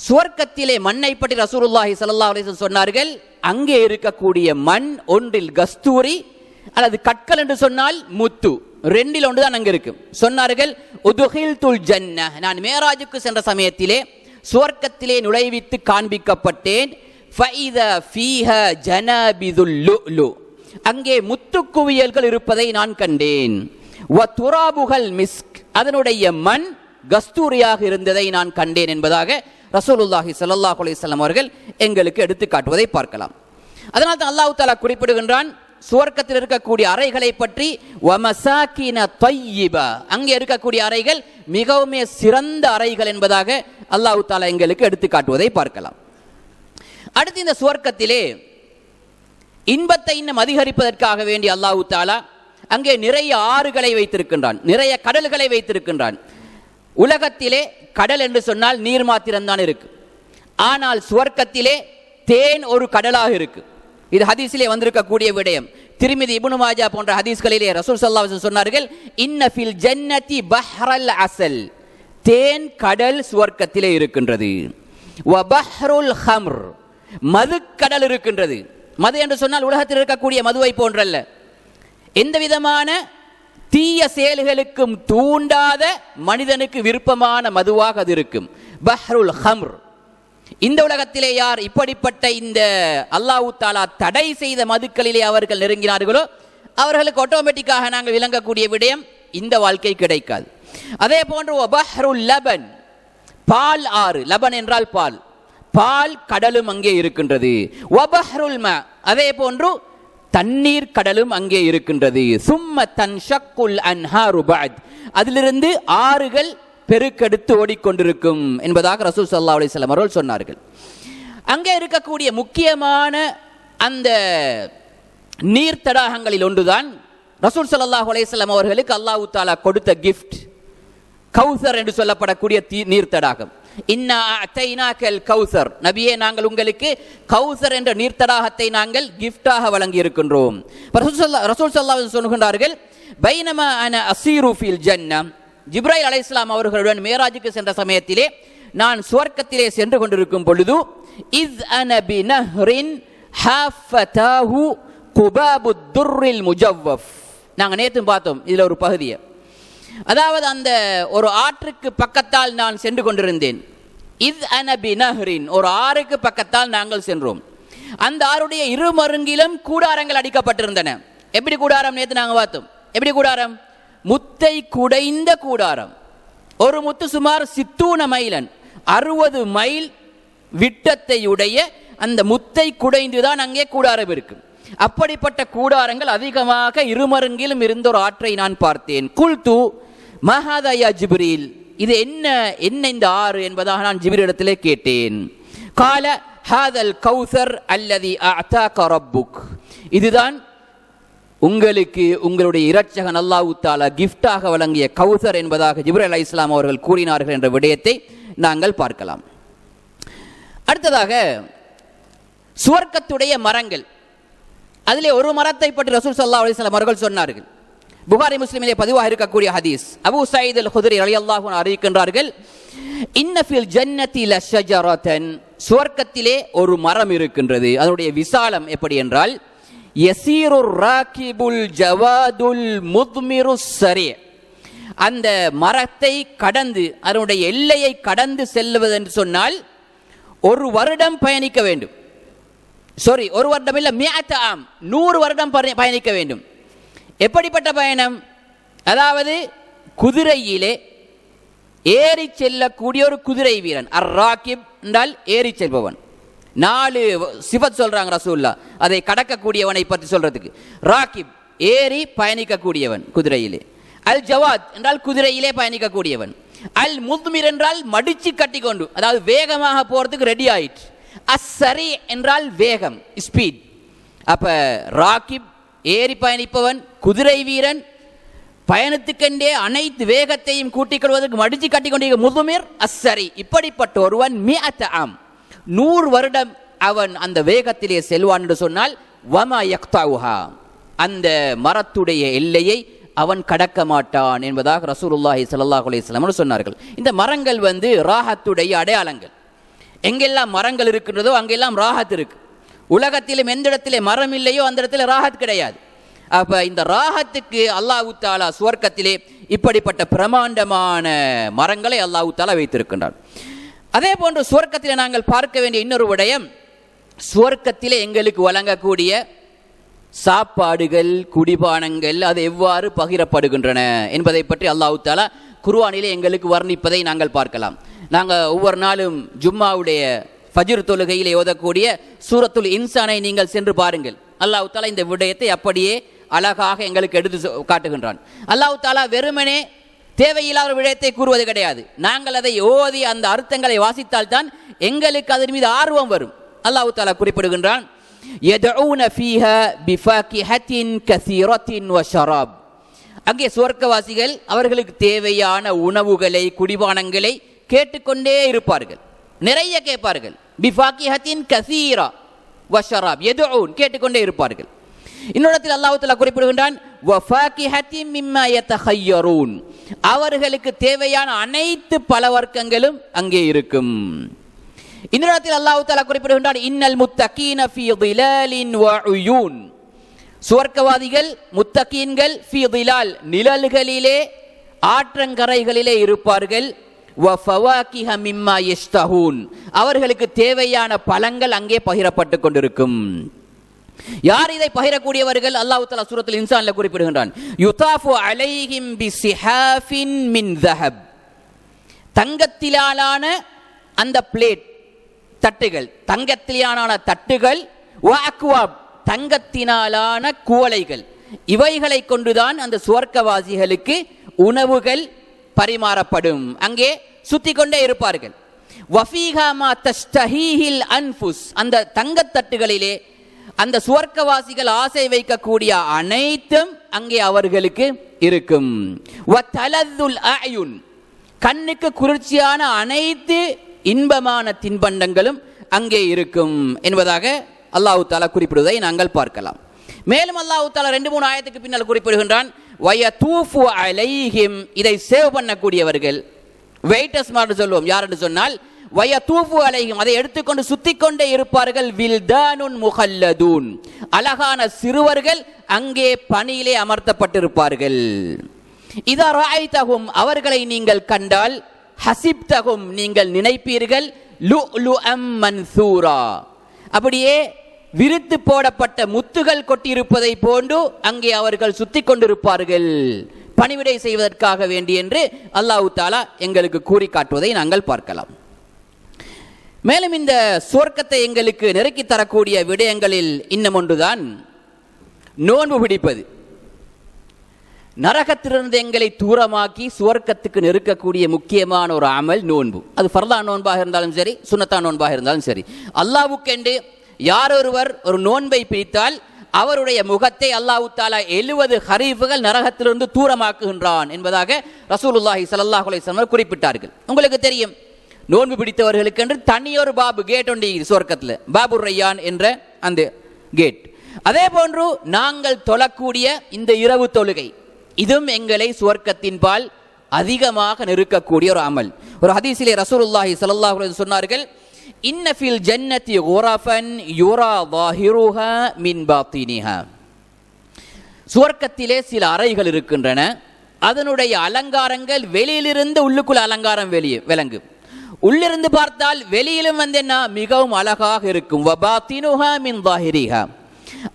சுவர்க்கத்திலே மண்ணை பற்றி ரசூலுல்லாஹி ஸல்லல்லாஹு அலைஹி வஸல்லம் சொன்னார்கள், அங்கே இருக்கக்கூடிய மண் ஒன்றில் கஸ்தூரி அல்லது கற்கள் என்று சொன்னால் முத்து, ரெண்டில் ஒன்று தான் அங்கே இருக்கும். சொன்னார்கள், உதுகில்துல் ஜன்னஹ், நான் மேராஜுக்கு சென்ற சமயத்திலே சுவர்க்கத்திலே நுழைவித்து காண்பிக்கப்பட்டேன். ஃபைதா ஃபீஹா ஜனாபிதுல் லுலு, அங்கே முத்து குவியல்கள் இருப்பதை நான் கண்டேன். வ துராபுகள் மிஸ்க், அதனுடைய மண் கஸ்தூரியாக இருந்ததை நான் கண்டேன் என்பதாக ரசூலுல்லாஹி ஸல்லல்லாஹு அலைஹி வஸல்லம் அவர்கள் எங்களுக்கு எடுத்து காட்டுவதை பார்க்கலாம். அதனால் தான் அல்லாஹ் தஆலா குறிப்பிடுகின்றான் சுவர்க்கத்தில் இருக்கக்கூடிய அறைகளை பற்றி, வமசாகின தையிபா, அங்கே இருக்கக்கூடிய அறைகள் மிகவும் சிறந்த அறைகள் என்பதாக அல்லாஹ் தஆலா எங்களுக்கு எடுத்து காட்டுவதை பார்க்கலாம். அடுத்து இந்த சுவர்க்கத்திலே இன்பத்தை இன்னும் அதிகரிப்பதற்காக வேண்டி அல்லாஹ் தஆலா அங்கே நிறைய ஆறுகளை வைத்திருக்கின்றான், நிறைய கடல்களை வைத்திருக்கின்றான். உலகத்திலே கடல் என்று சொன்னால் நீர் மாத்திரம்தான் இருக்கு, ஆனால் சுவர்க்கத்திலே தேன் ஒரு கடலாக இருக்கு. இது ஹதீஸிலே வந்திருக்கக்கூடிய விடயம். திர்மிதி, இப்னு மாஜா போன்ற ஹதீஸ்களிலே ரசூல் ஸல்லல்லாஹு அலைஹி வஸல்லம் சொன்னார்கள், இன்ன ஃபில் ஜன்னதி பஹ்ரல் அஸல், தேன் கடல் சுவர்க்கத்திலே இருக்கின்றது. வ பஹ்ருல் ஹம்ர், மது கடல் இருக்கின்றது. மது என்று சொன்னால் உலகத்தில் இருக்கக்கூடிய மதுவை போன்றல்ல, எந்த விதமான தீய செயல்களுக்கும் தூண்டாத மனிதனுக்கு விருப்பமான மதுவாக அது இருக்கும். பஹ்ருல் ஹம்ர். இந்த உலகத்திலே யார் இப்படிப்பட்ட இந்த அல்லாஹ் தஆலா தடை செய்த மதுக்களிலே அவர்கள் நெருங்கினார்களோ அவர்களுக்கு ஆட்டோமேட்டிக்காக நாங்கள் விளங்கக்கூடிய விடயம் இந்த வாழ்க்கை கிடைக்காது. அதே போன்று பஹ்ருல் லபன், பால் ஆறு, லபன் என்றால் பால், பால் கடலும் அங்கே இருக்கின்றது. வபஹ்ருல் மா, அதே போன்று தண்ணீர் கடலும் அங்கே இருக்கின்றது. சும்ம தன்ஷக்குல் அன்ஹாரு பஅத், அதிலிருந்து ஆறுகள் பெருக்கெடுத்து ஓடிக்கொண்டிருக்கும் என்பதாக ரசூல் ஸல்லல்லாஹு அலைஹி வஸல்லம் அவர்கள் சொன்னார்கள். அங்கே இருக்கக்கூடிய முக்கியமான அந்த நீர் தடாகங்களில் ஒன்றுதான் ரசூல் ஸல்லல்லாஹு அலைஹி வஸல்லம் அவர்களுக்கு அல்லாஹ் தஆலா கொடுத்த கிஃப்ட், கௌசர் என்று சொல்லப்படக்கூடிய நீர் தடாகம். இன்னா அத்தைனாக்கல் கௌசர், நபியே நாங்கள் உங்களுக்கு கௌசர் என்ற நீர்த்தடாகத்தை நாங்கள் கிஃப்டாக வழங்கி இருக்கின்றோம். ரசூல் ஸல்லல்லாஹு அலைஹி வஸல்லம் சொல்கின்றார்கள், பைனமா அன அஸீரு ஃபில் ஜன்னah, ஜிப்ரைல் அலைஹிஸ்ஸலாம் அவர்களுடன் மேராஜுக்கு சென்ற சமயத்திலே நான் சுவர்க்கத்திலே சென்று கொண்டிருக்கும் பொழுது, இஸ் அன பினஹ்ரின் ஹஃபதாஹு குபாபுத் துர்ரில் முஜவ்வஃப், நாங்கள் நேற்று பார்த்தோம் இதில் ஒரு பகுதியை, அதாவது அந்த ஒரு ஆற்றுக்கு பக்கத்தால் நான் சென்று கொண்டிருந்தேன். இஸ் அன பினஹ்ரின், ஒரு ஆறுக்கு பக்கத்தால் நாங்கள் சென்றோம். அந்த ஆறுடைய இருமருங்கிலும் கூடாரங்கள் அடிக்கப்பட்டிருந்தன. எப்படி கூடாரம்? நேற்று நாங்கள் பார்த்தோம். எப்படி கூடாரம்? முத்தை குடைந்த கூடாரம். ஒரு முத்து சுமார் 60 மைலன், 60 மைல் விட்டத்தையுடைய அந்த முத்தை குடைந்துதான் அங்கே கூடாரம் இருக்கு. அப்படிப்பட்ட கூடாரங்கள் அதிகமாக இருமருங்கிலும் இருந்த ஒரு ஆற்றை நான் பார்த்தேன். குல்து மஹாதா யா ஜிப்ரீல், இது என்ன இந்த ஆறு என்பதாக நான் ஜிப்ரீலிடத்திலே கேட்டேன். கால ஹாதல் கௌசர் அல்லதி அஅதாக ரப்புக், இதுதான் உங்களுக்கு உங்களுடைய இரட்சகன் அல்லாஹ் தஆலா கிஃப்டாக வழங்கிய கௌசர் என்பதாக ஜிப்ரீல் அலைஹிஸ்ஸலாம் அவர்கள் கூறினார்கள் என்ற விடயத்தை நாங்கள் பார்க்கலாம். அடுத்ததாக சுவர்க்கத்துடைய மரங்கள், அதிலே ஒரு மரத்தை பற்றி ரசூல் ஸல்லல்லாஹு அலைஹி வஸல்லம் அவர்கள் சொன்னார்கள். புகாரி முஸ்லிமிலே பதிவாக இருக்கக்கூடிய ஹதீஸ். அபூ சயீத் அல்-குத்ரி ரலியல்லாஹு அன்ஹு அறிவிக்கின்றார்கள், இன்ன ஃபில் ஜன்னதி லஷஜரதன், சுவர்க்கத்திலே ஒரு மரம் இருக்கின்றது. அதனுடைய விசாலம் எப்படி என்றால், யஸீருர் ராகிபுல் ஜவாதுல் முத்மிருஸ் சரி, அந்த மரத்தை கடந்து அதனுடைய எல்லையை கடந்து செல்வது என்று சொன்னால் ஒரு வருடம் பயணிக்க வேண்டும். ஒரு வருடம் இல்ல, 100 வருடம் பயணிக்க வேண்டும். எப்படிப்பட்ட பயணம்? அதாவது குதிரையிலே ஏறி செல்லக்கூடிய ஒரு குதிரை வீரன். அர்-ராகிப் என்றால் ஏறி செல்பவன். 4 சிஃபத் சொல்றாங்க ரசூலுல்லாஹ், அதை கடக்கக்கூடியவனை பற்றி சொல்றதுக்கு. ராகிப் ஏறி பயணிக்கக்கூடியவன் குதிரையிலே. அல் ஜவாத் என்றால் குதிரையிலே பயணிக்கக்கூடியவன். அல் முத்மிர் என்றால் மடிச்சு கட்டி கொண்டு, அதாவது வேகமாக போறதுக்கு ரெடி ஆயிட்டு. அஸ்ஸரி என்றால் வேகம், ஸ்பீட். அப்ப ராகிப் ஏறி பயணிப்பவன், குதிரை வீரன், பயணத்துக்கெண்டே அனைத்து வேகத்தையும் கூட்டிக் கொள்வதற்கு மடிச்சு கட்டிக்கொண்டிருக்க முதுமிர் அஸ்ஸரி. இப்படிப்பட்ட ஒருவன் 100 வருடம் அவன் அந்த வேகத்திலே செல்வான் என்று சொன்னால், வமா யக்தவுஹா, அந்த மரத்துடைய எல்லையை அவன் கடக்க மாட்டான் என்பதாக ரசூலுல்லாஹி ஸல்லல்லாஹு அலைஹி வஸல்லம் சொன்னார்கள். இந்த மரங்கள் ராஹத்துடைய அடையாளங்கள். எங்கெல்லாம் மரங்கள் இருக்கின்றதோ அங்கெல்லாம் ராஹத் இருக்கு. உலகத்திலும் எந்த இடத்திலே மரம் இல்லையோ அந்த இடத்துல ராஹத் கிடையாது. அப்ப இந்த ராஹத்துக்கு அல்லாஹு தஆலா சுவர்க்கத்திலே இப்படிப்பட்ட பிரமாண்டமான மரங்களை அல்லாஹு தஆலா வைத்திருக்கின்றான். அதே போன்று சுவர்க்கத்திலே நாங்கள் பார்க்க வேண்டிய இன்னொரு விடயம், சுவர்க்கத்திலே எங்களுக்கு வழங்கக்கூடிய சாப்பாடுகள், குடிபானங்கள் அது எவ்வாறு பகிரப்படுகின்றன என்பதை பற்றி அல்லாஹு தஆலா குர்ஆனிலே எங்களுக்கு வர்ணிப்பதை நாங்கள் பார்க்கலாம். நாங்கள் ஒவ்வொரு நாளும் ஜும்மாவுடைய ஃபஜ்ர் தொழுகையிலே ஓதக்கூடிய சூரத்துல் இன்சானை நீங்கள் சென்று பாருங்கள். அல்லாஹ் தஆலா இந்த விடயத்தை அப்படியே அழகாக எங்களுக்கு எடுத்து காட்டுகின்றான். அல்லாஹ் தஆலா வெறுமனே தேவையில்லாத விடயத்தை கூறுவது கிடையாது. நாங்கள் அதை ஓதி அந்த அர்த்தங்களை வாசித்தால் தான் எங்களுக்கு அதன் மீது ஆர்வம் வரும். அல்லாஹ் தஆலா குறிப்பிடுகின்றான், யதஊன ஃபீஹா பிஃபாகிஹத்தின் கஸீரத்தின் வஷராப். அங்கே சுவர்க்கவாசிகள் அவர்களுக்கு தேவையான உணவுகளை, குடிபானங்களை கேட்டுக்கொண்டே இருப்பார்கள், நிறைய கேட்பார்கள். பிஃபாகிஹத்தின் கஸீரா வஷராப், யதஊன் கேட்டுக்கொண்டே இருப்பார்கள். இன்னொரு அல்லாஹ் தஆலா குறிப்பிடுகின்றான், வஃபாகிஹத்தின் மிம்மா யதஹய்யரூன், அவர்களுக்கு தேவையான அனைத்து பழவர்க்கங்களும் அங்கே இருக்கும். இன்னொரு அல்லாஹ் தஆலா குறிப்பிடுகின்றான், இன்னல் முத்தகீன ஃபீ ظிலாலின் வ உயூன், சுவர்க்கவாதிகள் முத்தகீன்கள் ஃபீ ظிலால், நிழல்களிலே ஆற்றங்கரைகளிலே இருப்பார்கள். வ ஃபவாகிஹ மிம்மா யஷ்தஹூன், அவர்களுக்கு தேவையான பழங்கள் அங்கே பகிரப்பட்டு கொண்டிருக்கும். யார் இதை பகிரக்கூடியவர்கள்? அல்லாஹ் தஆலா சூரத்துல் இன்சான்ல குறிப்பிடுகின்றான், யுதாஃபு அலைஹிம் பிஸிஹாஃபின் மின் ذهب, தங்கத்திலான அந்த பிளேட், தட்டுகள், தங்கத்திலான தட்டுகள், வ அக்வாப், தங்கத்தினாலான குவளைகள், இவைகளை கொண்டுதான் அந்த சுவர்க்கவாசிகளுக்கு உணவுகள் பரிமாறப்படும். அங்கே சுத்தி கொண்டே இருப்பார்கள். வஃபீஹா மா தஸ்தஹீஹில் அன்ஃபுஸ், அந்த தங்கத்தட்டுகளிலே அந்த சுவர்க்கவாசிகள் ஆசை வைக்கக்கூடிய அனைத்தும் அங்கே அவர்களுக்கு இருக்கும். வதலதுல் அயுன், கண்ணுக்கு குளிர்ச்சியான அனைத்து இன்பமான தின்பண்டங்களும் அங்கே இருக்கும் என்பதாக அல்லாஹ் தஆலா குறிப்பிடுவதை நாங்கள் பார்க்கலாம். மேலும் அல்லாஹ் தஆலா 2-3 ஆயத்துக்கு பின்னால் குறிப்பிடுகின்றான், வயதூஃபு அலைஹிம், இதை சேவ் பண்ணக்கூடியவர்கள், வெயிட்டர்ஸ் மாதிரி சொல்லுவோம். யார் என்று சொன்னால் வயதூஃபு அலைஹிம், அதை எடுத்துக்கொண்டு சுத்தி கொண்டே இருப்பார்கள். வில்தானுன் முஹல்லதூன், அழகான சிறுவர்கள் அங்கே பணியிலே அமர்த்தப்பட்டிருப்பார்கள். இதா ரஅய்தஹும், அவர்களை நீங்கள் கண்டால், ஹசிப்தஹும், நீங்கள் நினைப்பீர்கள், லுஅம் மன்சூரா, அப்படியே விரித்து போடப்பட்ட முத்துகள் கொட்டியிருப்பதை போன்று அங்கே அவர்கள் சுத்தி கொண்டிருப்பார்கள், பணிவிடை செய்வதற்காக வேண்டி என்று அல்லாஹ் தஆலா எங்களுக்கு கூறி காட்டுவதை நாங்கள் பார்க்கலாம். மேலும் இந்த சுவர்க்கத்தை எங்களுக்கு நெருக்கி தரக்கூடிய விடயங்களில் இன்னும் ஒன்றுதான் நோன்பு பிடிப்பது. நரகத்திலிருந்து எங்களை தூரமாக்கி சுவர்க்கத்துக்கு நெருக்கக்கூடிய முக்கியமான ஒரு அமல் நோன்பு. அது ஃபர்தா நோன்பாக இருந்தாலும் சரி, சுன்னத்தா நோன்பாக இருந்தாலும் சரி. அல்லாஹ்வுக்கென்று யார் ஒருவர் ஒரு நோன்பை பிடித்தால் அவருடைய முகத்தை அல்லாஹ் தஆலா 70 ஹரீஃபுகள் நரகத்திலிருந்து தூரமாக்குகின்றான் என்பதாக ரசூலுல்லாஹி ஸல்லல்லாஹு அலைஹி வஸல்லம் குறிப்பிட்டார்கள். உங்களுக்கு தெரியும், நோன்பு பிடித்தவர்களுக்கு என்று தனியொரு பாபு கேட் உண்டு சுவர்க்கத்தில், பாபுர் ரையான் என்ற அந்த கேட். அதே போன்று நாங்கள் தொழக்கூடிய இந்த இரவு தொழுகை, இதுவும் எங்களை சுவர்க்கத்தின் பால் அதிகமாக நெருக்கக்கூடிய ஒரு அமல். ஒரு ஹதீஸிலே ரசூலுல்லாஹி ஸல்லல்லாஹு அலைஹி வஸல்லம் சொன்னார்கள், இன்ன ஃபில் ஜன்னதி குரஃபன் யுரா ظاهرها மின் பாத்தினிஹா. சுவர்க்கத்திலே சில அறைகள் இருக்கின்றன, அதனுடைய அலங்காரங்கள் வெளியிலிருந்து உள்ளுக்குள்ள அலங்காரம் வெளியே விளங்கும். உள்ளிருந்து பார்த்தால் வெளியிலும் என்ன மிகவும் அழகாக இருக்கும். வபாத்தினுஹா மின் ظاهرها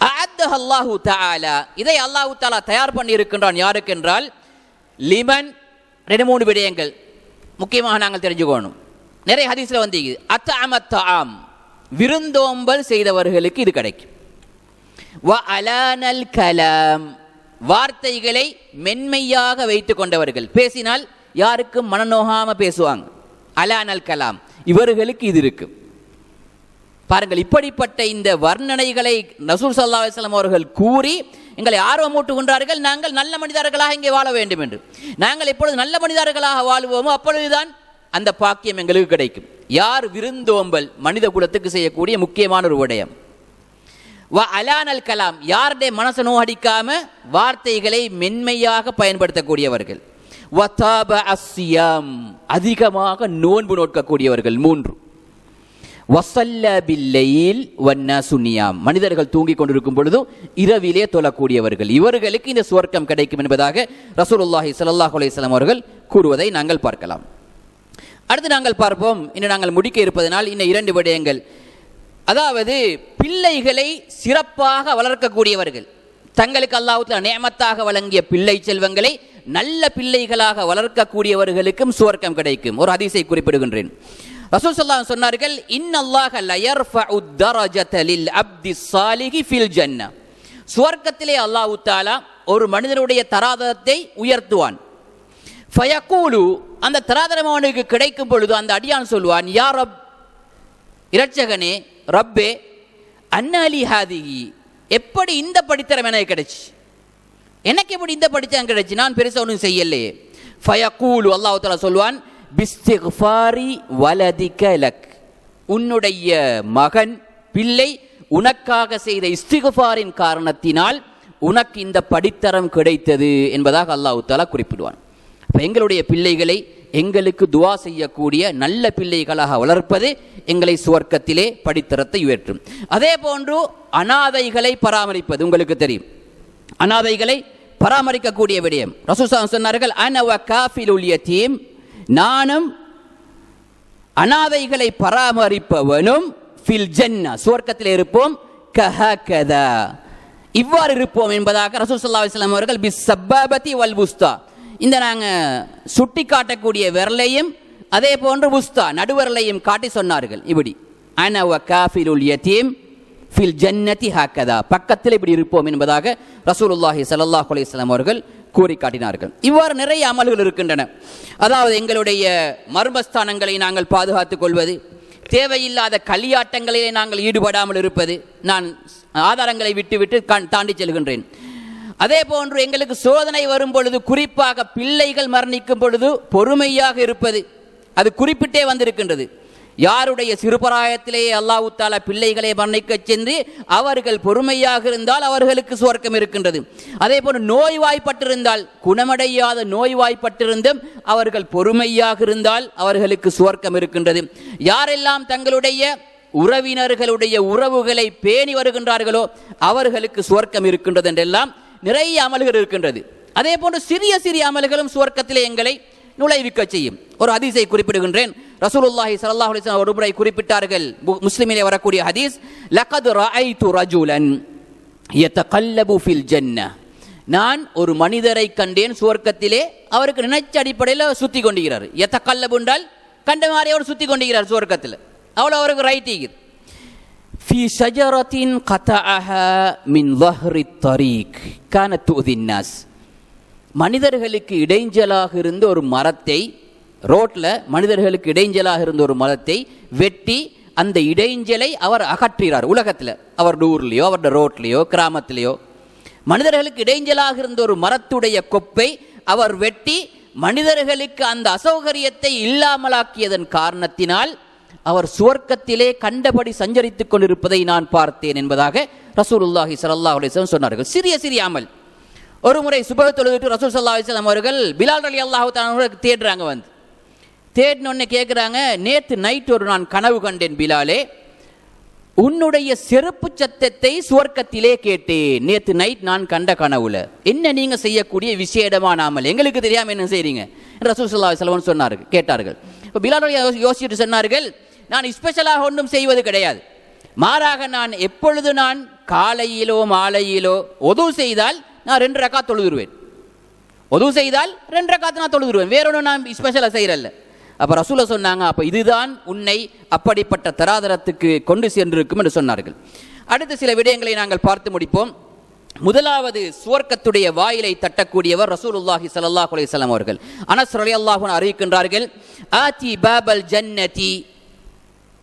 அஅத்தஹ அல்லாஹு தஆலா. இதை அல்லாஹ் தஆலா தயார் பண்ணி இருக்கின்றான். யாருக்கு என்றால் லிமன். 2-3 விடயங்கள் முக்கியமாக நாங்கள் தெரிஞ்சுக்கணும். நிறைய ஹதீஸ்ல வந்து அத்அமத் தஆம், விருந்தோம்பல் செய்தவர்களுக்கு இது கிடைக்கும். வ அலானல் கலாம், வார்த்தைகளை மென்மையாக வைத்துக் கொண்டவர்கள், பேசினால் யாருக்கும் மனநோகாம பேசுவாங்க. அலானல் கலாம், இவர்களுக்கு இது இருக்கு. பாருங்கள், இப்படிப்பட்ட இந்த வர்ணனைகளை ரசூல் ஸல்லல்லாஹு அலைஹி வஸல்லம் அவர்கள் கூறி எங்களை ஆர்வமூட்டுகின்றார்கள். நாங்கள் நல்ல மனிதர்களாக இங்கே வாழ வேண்டும் என்று. நாங்கள் எப்பொழுது நல்ல மனிதர்களாக வாழுவோமோ அப்பொழுதுதான் அந்த பாக்கியம் எங்களுக்கு கிடைக்கும். யார் விருந்தோம்பல், மனித குலத்துக்கு செய்யக்கூடிய முக்கியமான ஒரு விடயம். வ அலானல் கலாம், யாருடைய மனசை நோகடிக்காம வார்த்தைகளை மென்மையாக பயன்படுத்தக்கூடியவர்கள். வதாப அஸ்ஸியாம், அதிகமாக நோன்பு நோக்கக்கூடியவர்கள். 3. வஸல்ல பில்லைல் வன்னாசு நியாம், மனிதர்கள் தூங்கிக் கொண்டிருக்கும் பொழுது இரவிலே தொழக்கூடியவர்கள். இவர்களுக்கு இந்த சுவர்க்கம் கிடைக்கும் என்பதாக ரசூலுல்லாஹி ஸல்லல்லாஹு அலைஹி வஸல்லம் அவர்கள் கூறுவதை நாங்கள் பார்க்கலாம். அடுத்து நாங்கள் பார்ப்போம். இன்னும் நாங்கள் முடிக்க இருப்பதனால் இன்னும் 2 விடயங்கள். அதாவது பிள்ளைகளை சிறப்பாக வளர்க்கக்கூடியவர்கள், தங்களுக்கு அல்லாஹ் தஆலா நிஅமத்தாக வழங்கிய பிள்ளை செல்வங்களை நல்ல பிள்ளைகளாக வளர்க்கக்கூடியவர்களுக்கும் சுவர்க்கம் கிடைக்கும். ஒரு ஹதீஸை குறிப்பிடுகின்றேன். ரசூல் ஸல்லல்லாஹு அலைஹி வஸல்லம் சொன்னார்கள், இன்னல்லாஹ லயர்ஃபஉ தரஜத லில் அப்தி ஸாலிஹி ஃபில் ஜன்னah. சுவர்க்கத்திலே அல்லாஹ் தஆலா ஒரு மனிதனுடைய தராதரத்தை உயர்த்துவான். ஃபயகூலு, அந்த தராதரம் அவனுக்கு கிடைக்கும் பொழுது அந்த அடியான் சொல்வான், யா ரப், இரட்சகனே, ரப்பே, அன்னலி ஹாதிஹி, எப்படி இந்த படித்தரம் எனக்கு கிடைச்சி, எனக்கு எப்படி இந்த படித்தரம் கிடைச்சி, நான் பெருசா ஒன்றும் செய்யலையே. ஃபயகூலு, அல்லாஹ் தஆலா சொல்வான், பிஸ்திக்ஃபாரி வலதிக லக், உன்னுடைய மகன் பிள்ளை உனக்காக செய்த இஸ்திக்ஃபாரின் காரணத்தினால் உனக்கு இந்த படித்தரம் கிடைத்தது என்பதாக அல்லாஹ் தஆலா குறிப்பிடுவான். எங்களுடைய பிள்ளைகளை எங்களுக்கு துவா செய்யக்கூடிய நல்ல பிள்ளைகளாக வளர்ப்பது எங்களை சுவர்க்கத்திலே படித்தரத்தை உயர்த்தும். அதே போன்று அனாதைகளை பராமரிப்பது உங்களுக்கு தெரியும். அனாதைகளை பராமரிக்கக்கூடிய விடயம் ரசூல் ஸல்லல்லாஹு அலைஹி வஸல்லம் சொன்னார்கள், அன வ காஃபிலுல் யதீம், நானும் அனாதைகளை பராமரிப்பவனும் ஃபில் ஜன்னah, சுவர்க்கத்தில் இருப்போம். கஹகதா, இவ்வாறு இருப்போம் என்பதாக ரசூல் ஸல்லல்லாஹு அலைஹி வஸல்லம் அவர்கள் பிஸ்ஸப்பாபதி வல் வுஸ்தா, இந்த நாங்கள் சுட்டி காட்டக்கூடிய விரலையும் அதே போன்று வுஸ்தா நடுவரலையும் காட்டி சொன்னார்கள். இப்படி அன வ காஃபிலுல் யதீம் ஃபில் ஜன்னதி ஹக்கதா, பக்கத்தில் இப்படி இருப்போம் என்பதாக ரசூலுல்லாஹி ஸல்லல்லாஹு அலைஹி வஸல்லம் அவர்கள் கூறி காட்டினார்கள். இவ்வாறு நிறைய அமல்கள் இருக்கின்றன. அதாவது எங்களுடைய மர்மஸ்தானங்களை நாங்கள் பாதுகாத்துக் கொள்வது, தேவையில்லாத களியாட்டங்களிலே நாங்கள் ஈடுபடாமல் இருப்பது. நான் ஆதாரங்களை விட்டு தாண்டி செல்கின்றேன். அதே போன்று எங்களுக்கு சோதனை வரும் பொழுது, குறிப்பாக பிள்ளைகள் மரணிக்கும் பொழுது பொறுமையாக இருப்பது, அது குறிப்பிட்டே வந்திருக்கின்றது. யாருடைய சிறுபராயத்திலேயே அல்லாஹ் தஆலா பிள்ளைகளை மரணிக்க சென்று அவர்கள் பொறுமையாக இருந்தால் அவர்களுக்கு சுவர்க்கம் இருக்கின்றது. அதே போன்று நோய்வாய்ப்பட்டிருந்தால், குணமடையாத நோய்வாய்ப்பட்டிருந்தும் அவர்கள் பொறுமையாக இருந்தால் அவர்களுக்கு சுவர்க்கம் இருக்கின்றது. யாரெல்லாம் தங்களுடைய உறவினர்களுடைய உறவுகளை பேணி வருகின்றார்களோ அவர்களுக்கு சுவர்க்கம் இருக்கின்றது என்றெல்லாம் நிறைய அமல்கள் இருக்கின்றது. அதே போன்று சிறிய சிறிய அமல்களும் சுவர்க்கத்திலே எங்களை நுழைவிக்க செய்யும். ஒரு ஹதீஸை குறிப்பிடுகின்றேன். ரசூலுல்லாஹி ஸல்லல்லாஹு அலைஹி வஸல்லம் ஒரு முறை குறிப்பிட்டார்கள், முஸ்லிமிலே வரக்கூடிய ஹதீஸ், லகத் ரஅய்து ரஜுலன் யதகல்லபு ஃபில் ஜன்னah, நான் ஒரு மனிதரை கண்டேன் சுவர்க்கத்திலே, அவருக்கு நினைச்ச அடிப்படையில் சுத்தி கொண்டிருக்கிறார். யதகல்லபு என்றால் கண்ட மாதிரி அவர் சுத்தி கொண்டிருக்கிறார் சுவர்க்கத்தில், அவ்வளோ அவருக்கு ரைட் இருக்குது. ஃபி ஷஜரத்தின் கதஅஹா மின் ظஹரி த்தரீக் கானத் துஅதின் நாஸ், மனிதர்களுக்கு இடைஞ்சலாக இருந்த ஒரு மரத்தை, ரோட்ல மனிதர்களுக்கு இடைஞ்சலாக இருந்த ஒரு மரத்தை வெட்டி அந்த இடைஞ்சலை அவர் அகற்றுகிறார். உலகத்தில் அவர் ஊர்லேயோ அவருடைய ரோட்லேயோ கிராமத்திலேயோ மனிதர்களுக்கு இடைஞ்சலாக இருந்த ஒரு மரத்துடைய கொப்பை அவர் வெட்டி மனிதர்களுக்கு அந்த அசௌகரியத்தை இல்லாமலாக்கியதன் காரணத்தினால் அவர் சுவர்க்கத்திலே கண்டபடி சஞ்சரித்துக் கொண்டிருப்பதை நான் பார்த்தேன் என்பதாக ரசூலுல்லாஹி ஸல்லல்லாஹு அலைஹி வஸல்லம் சொன்னார்கள். சிறிய சிறிய அமல். ஒரு முறை சுபஹ் தொழுதுட்டு ரசூல் ஸல்லல்லாஹு அலைஹி வஸல்லம் அவர்கள் பிலால் ரலியல்லாஹு தஆலா தேடுறாங்க. வந்து தேடினோடனே கேட்குறாங்க, நேற்று நைட் ஒரு நான் கனவு கண்டேன் பிலாலே, உன்னுடைய செருப்பு சத்தத்தை சுவர்க்கத்திலே கேட்டேன். நேற்று நைட் நான் கண்ட கனவுல என்ன நீங்க செய்யக்கூடிய விசேடமான அமல், எங்களுக்கு தெரியாம என்ன செய்றீங்க ரசூல் ஸல்லல்லாஹு அலைஹி வஸல்லம் சொன்னார்கள், கேட்டார்கள். இப்போ பிலால் யோசிச்சுட்டு சொன்னார்கள், நான் ஸ்பெஷலாக ஒன்றும் செய்வது கிடையாது, மாறாக நான் எப்பொழுது நான் காலையிலோ மாலையிலோ ஒது செய்தால் நான் 2 ரக்காத் தொழுதுருவேன். ஒது செய்தால் 2 ரக்காத் நான் தொழுதுருவேன், வேற ஒன்றும் நான் ஸ்பெஷலாக செய்யறல்ல. அப்ப ரசூல சொன்னாங்க, அப்ப இதுதான் உன்னை அப்படிப்பட்ட தராதரத்துக்கு கொண்டு சென்றிருக்கும் என்று சொன்னார்கள். அடுத்த சில விடயங்களை நாங்கள் பார்த்து முடிப்போம். முதலாவது சுவர்க்கத்துடைய வாயிலை தட்டக்கூடியவர் ரசூலுல்லாஹி ஸல்லல்லாஹு அலைஹி வஸல்லம் அவர்கள். அனஸ் ரலியல்லாஹு அன்ஹு அறிவிக்கின்றார்கள், ஆதி பாபல் ஜன்னதி,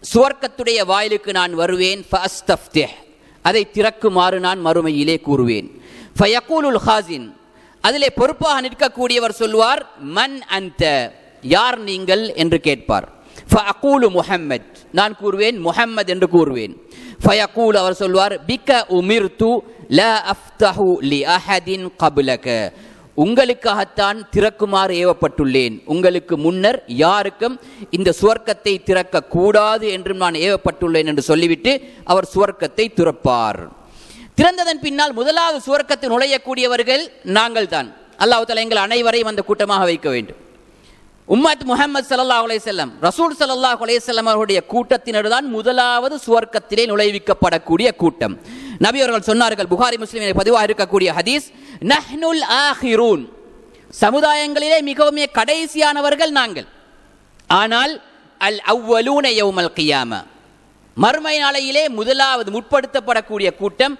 சுவர்க்கத்துடைய வாயிலுக்கு நான் வருவேன், ஃபஅஸ்தஃப்திஹ், அதை திறக்குமாறு நான் மறுமையிலே கூறுவேன். ஃபயகூலுல் ஹாஸின், அதிலே பொறுப்பாக நிற்கக்கூடியவர் சொல்வார், மன் அன்த, யார் நீங்கள் என்று கேட்பார். ஃபஅகூலு முஹம்மத், நான் கூறுவேன் முஹம்மத் என்று கூறுவேன். ஃபயகூல், அவர் சொல்வார், பிக உமிர்து லா அஃப்தஹு லி அஹதின் கப்லக, உங்களுக்காகத்தான் திறக்குமாறு ஏவப்பட்டுள்ளேன், உங்களுக்கு முன்னர் யாருக்கும் இந்த சுவர்க்கத்தை திறக்க கூடாது என்றும் நான் ஏவப்பட்டுள்ளேன் என்று சொல்லிவிட்டு அவர் சுவர்க்கத்தை திறப்பார். திறந்ததன் பின்னால் முதலாவது சுவர்க்கத்தில் நுழையக்கூடியவர்கள் நாங்கள் தான். அல்லாஹ் தஆலா எங்கள் அனைவரையும் அந்த கூட்டமாக வைக்க வேண்டும். உம்மத் முஹம்மது ஸல்லல்லாஹு அலைஹி வஸல்லம், ரசூல் ஸல்லல்லாஹு அலைஹி வஸல்லம் அவருடைய கூட்டத்தினர் தான் முதலாவது சுவர்க்கத்திலே நுழைவிக்கப்படக்கூடிய கூட்டம். நபி அவர்கள் சொன்னார்கள், புகாரி முஸ்லிமில் பதிவாக இருக்கக்கூடிய ஹதீஸ், நஹ்னுல் ஆஹிரூன், சமுதாயங்களிலே மிகவும் கடைசியானவர்கள் நாங்கள், ஆனால் அல் அவ்வலூன யௌமல் கியாமா, மறுமை நாளையிலே முதலாவது முற்படுத்தப்படக்கூடிய கூட்டம்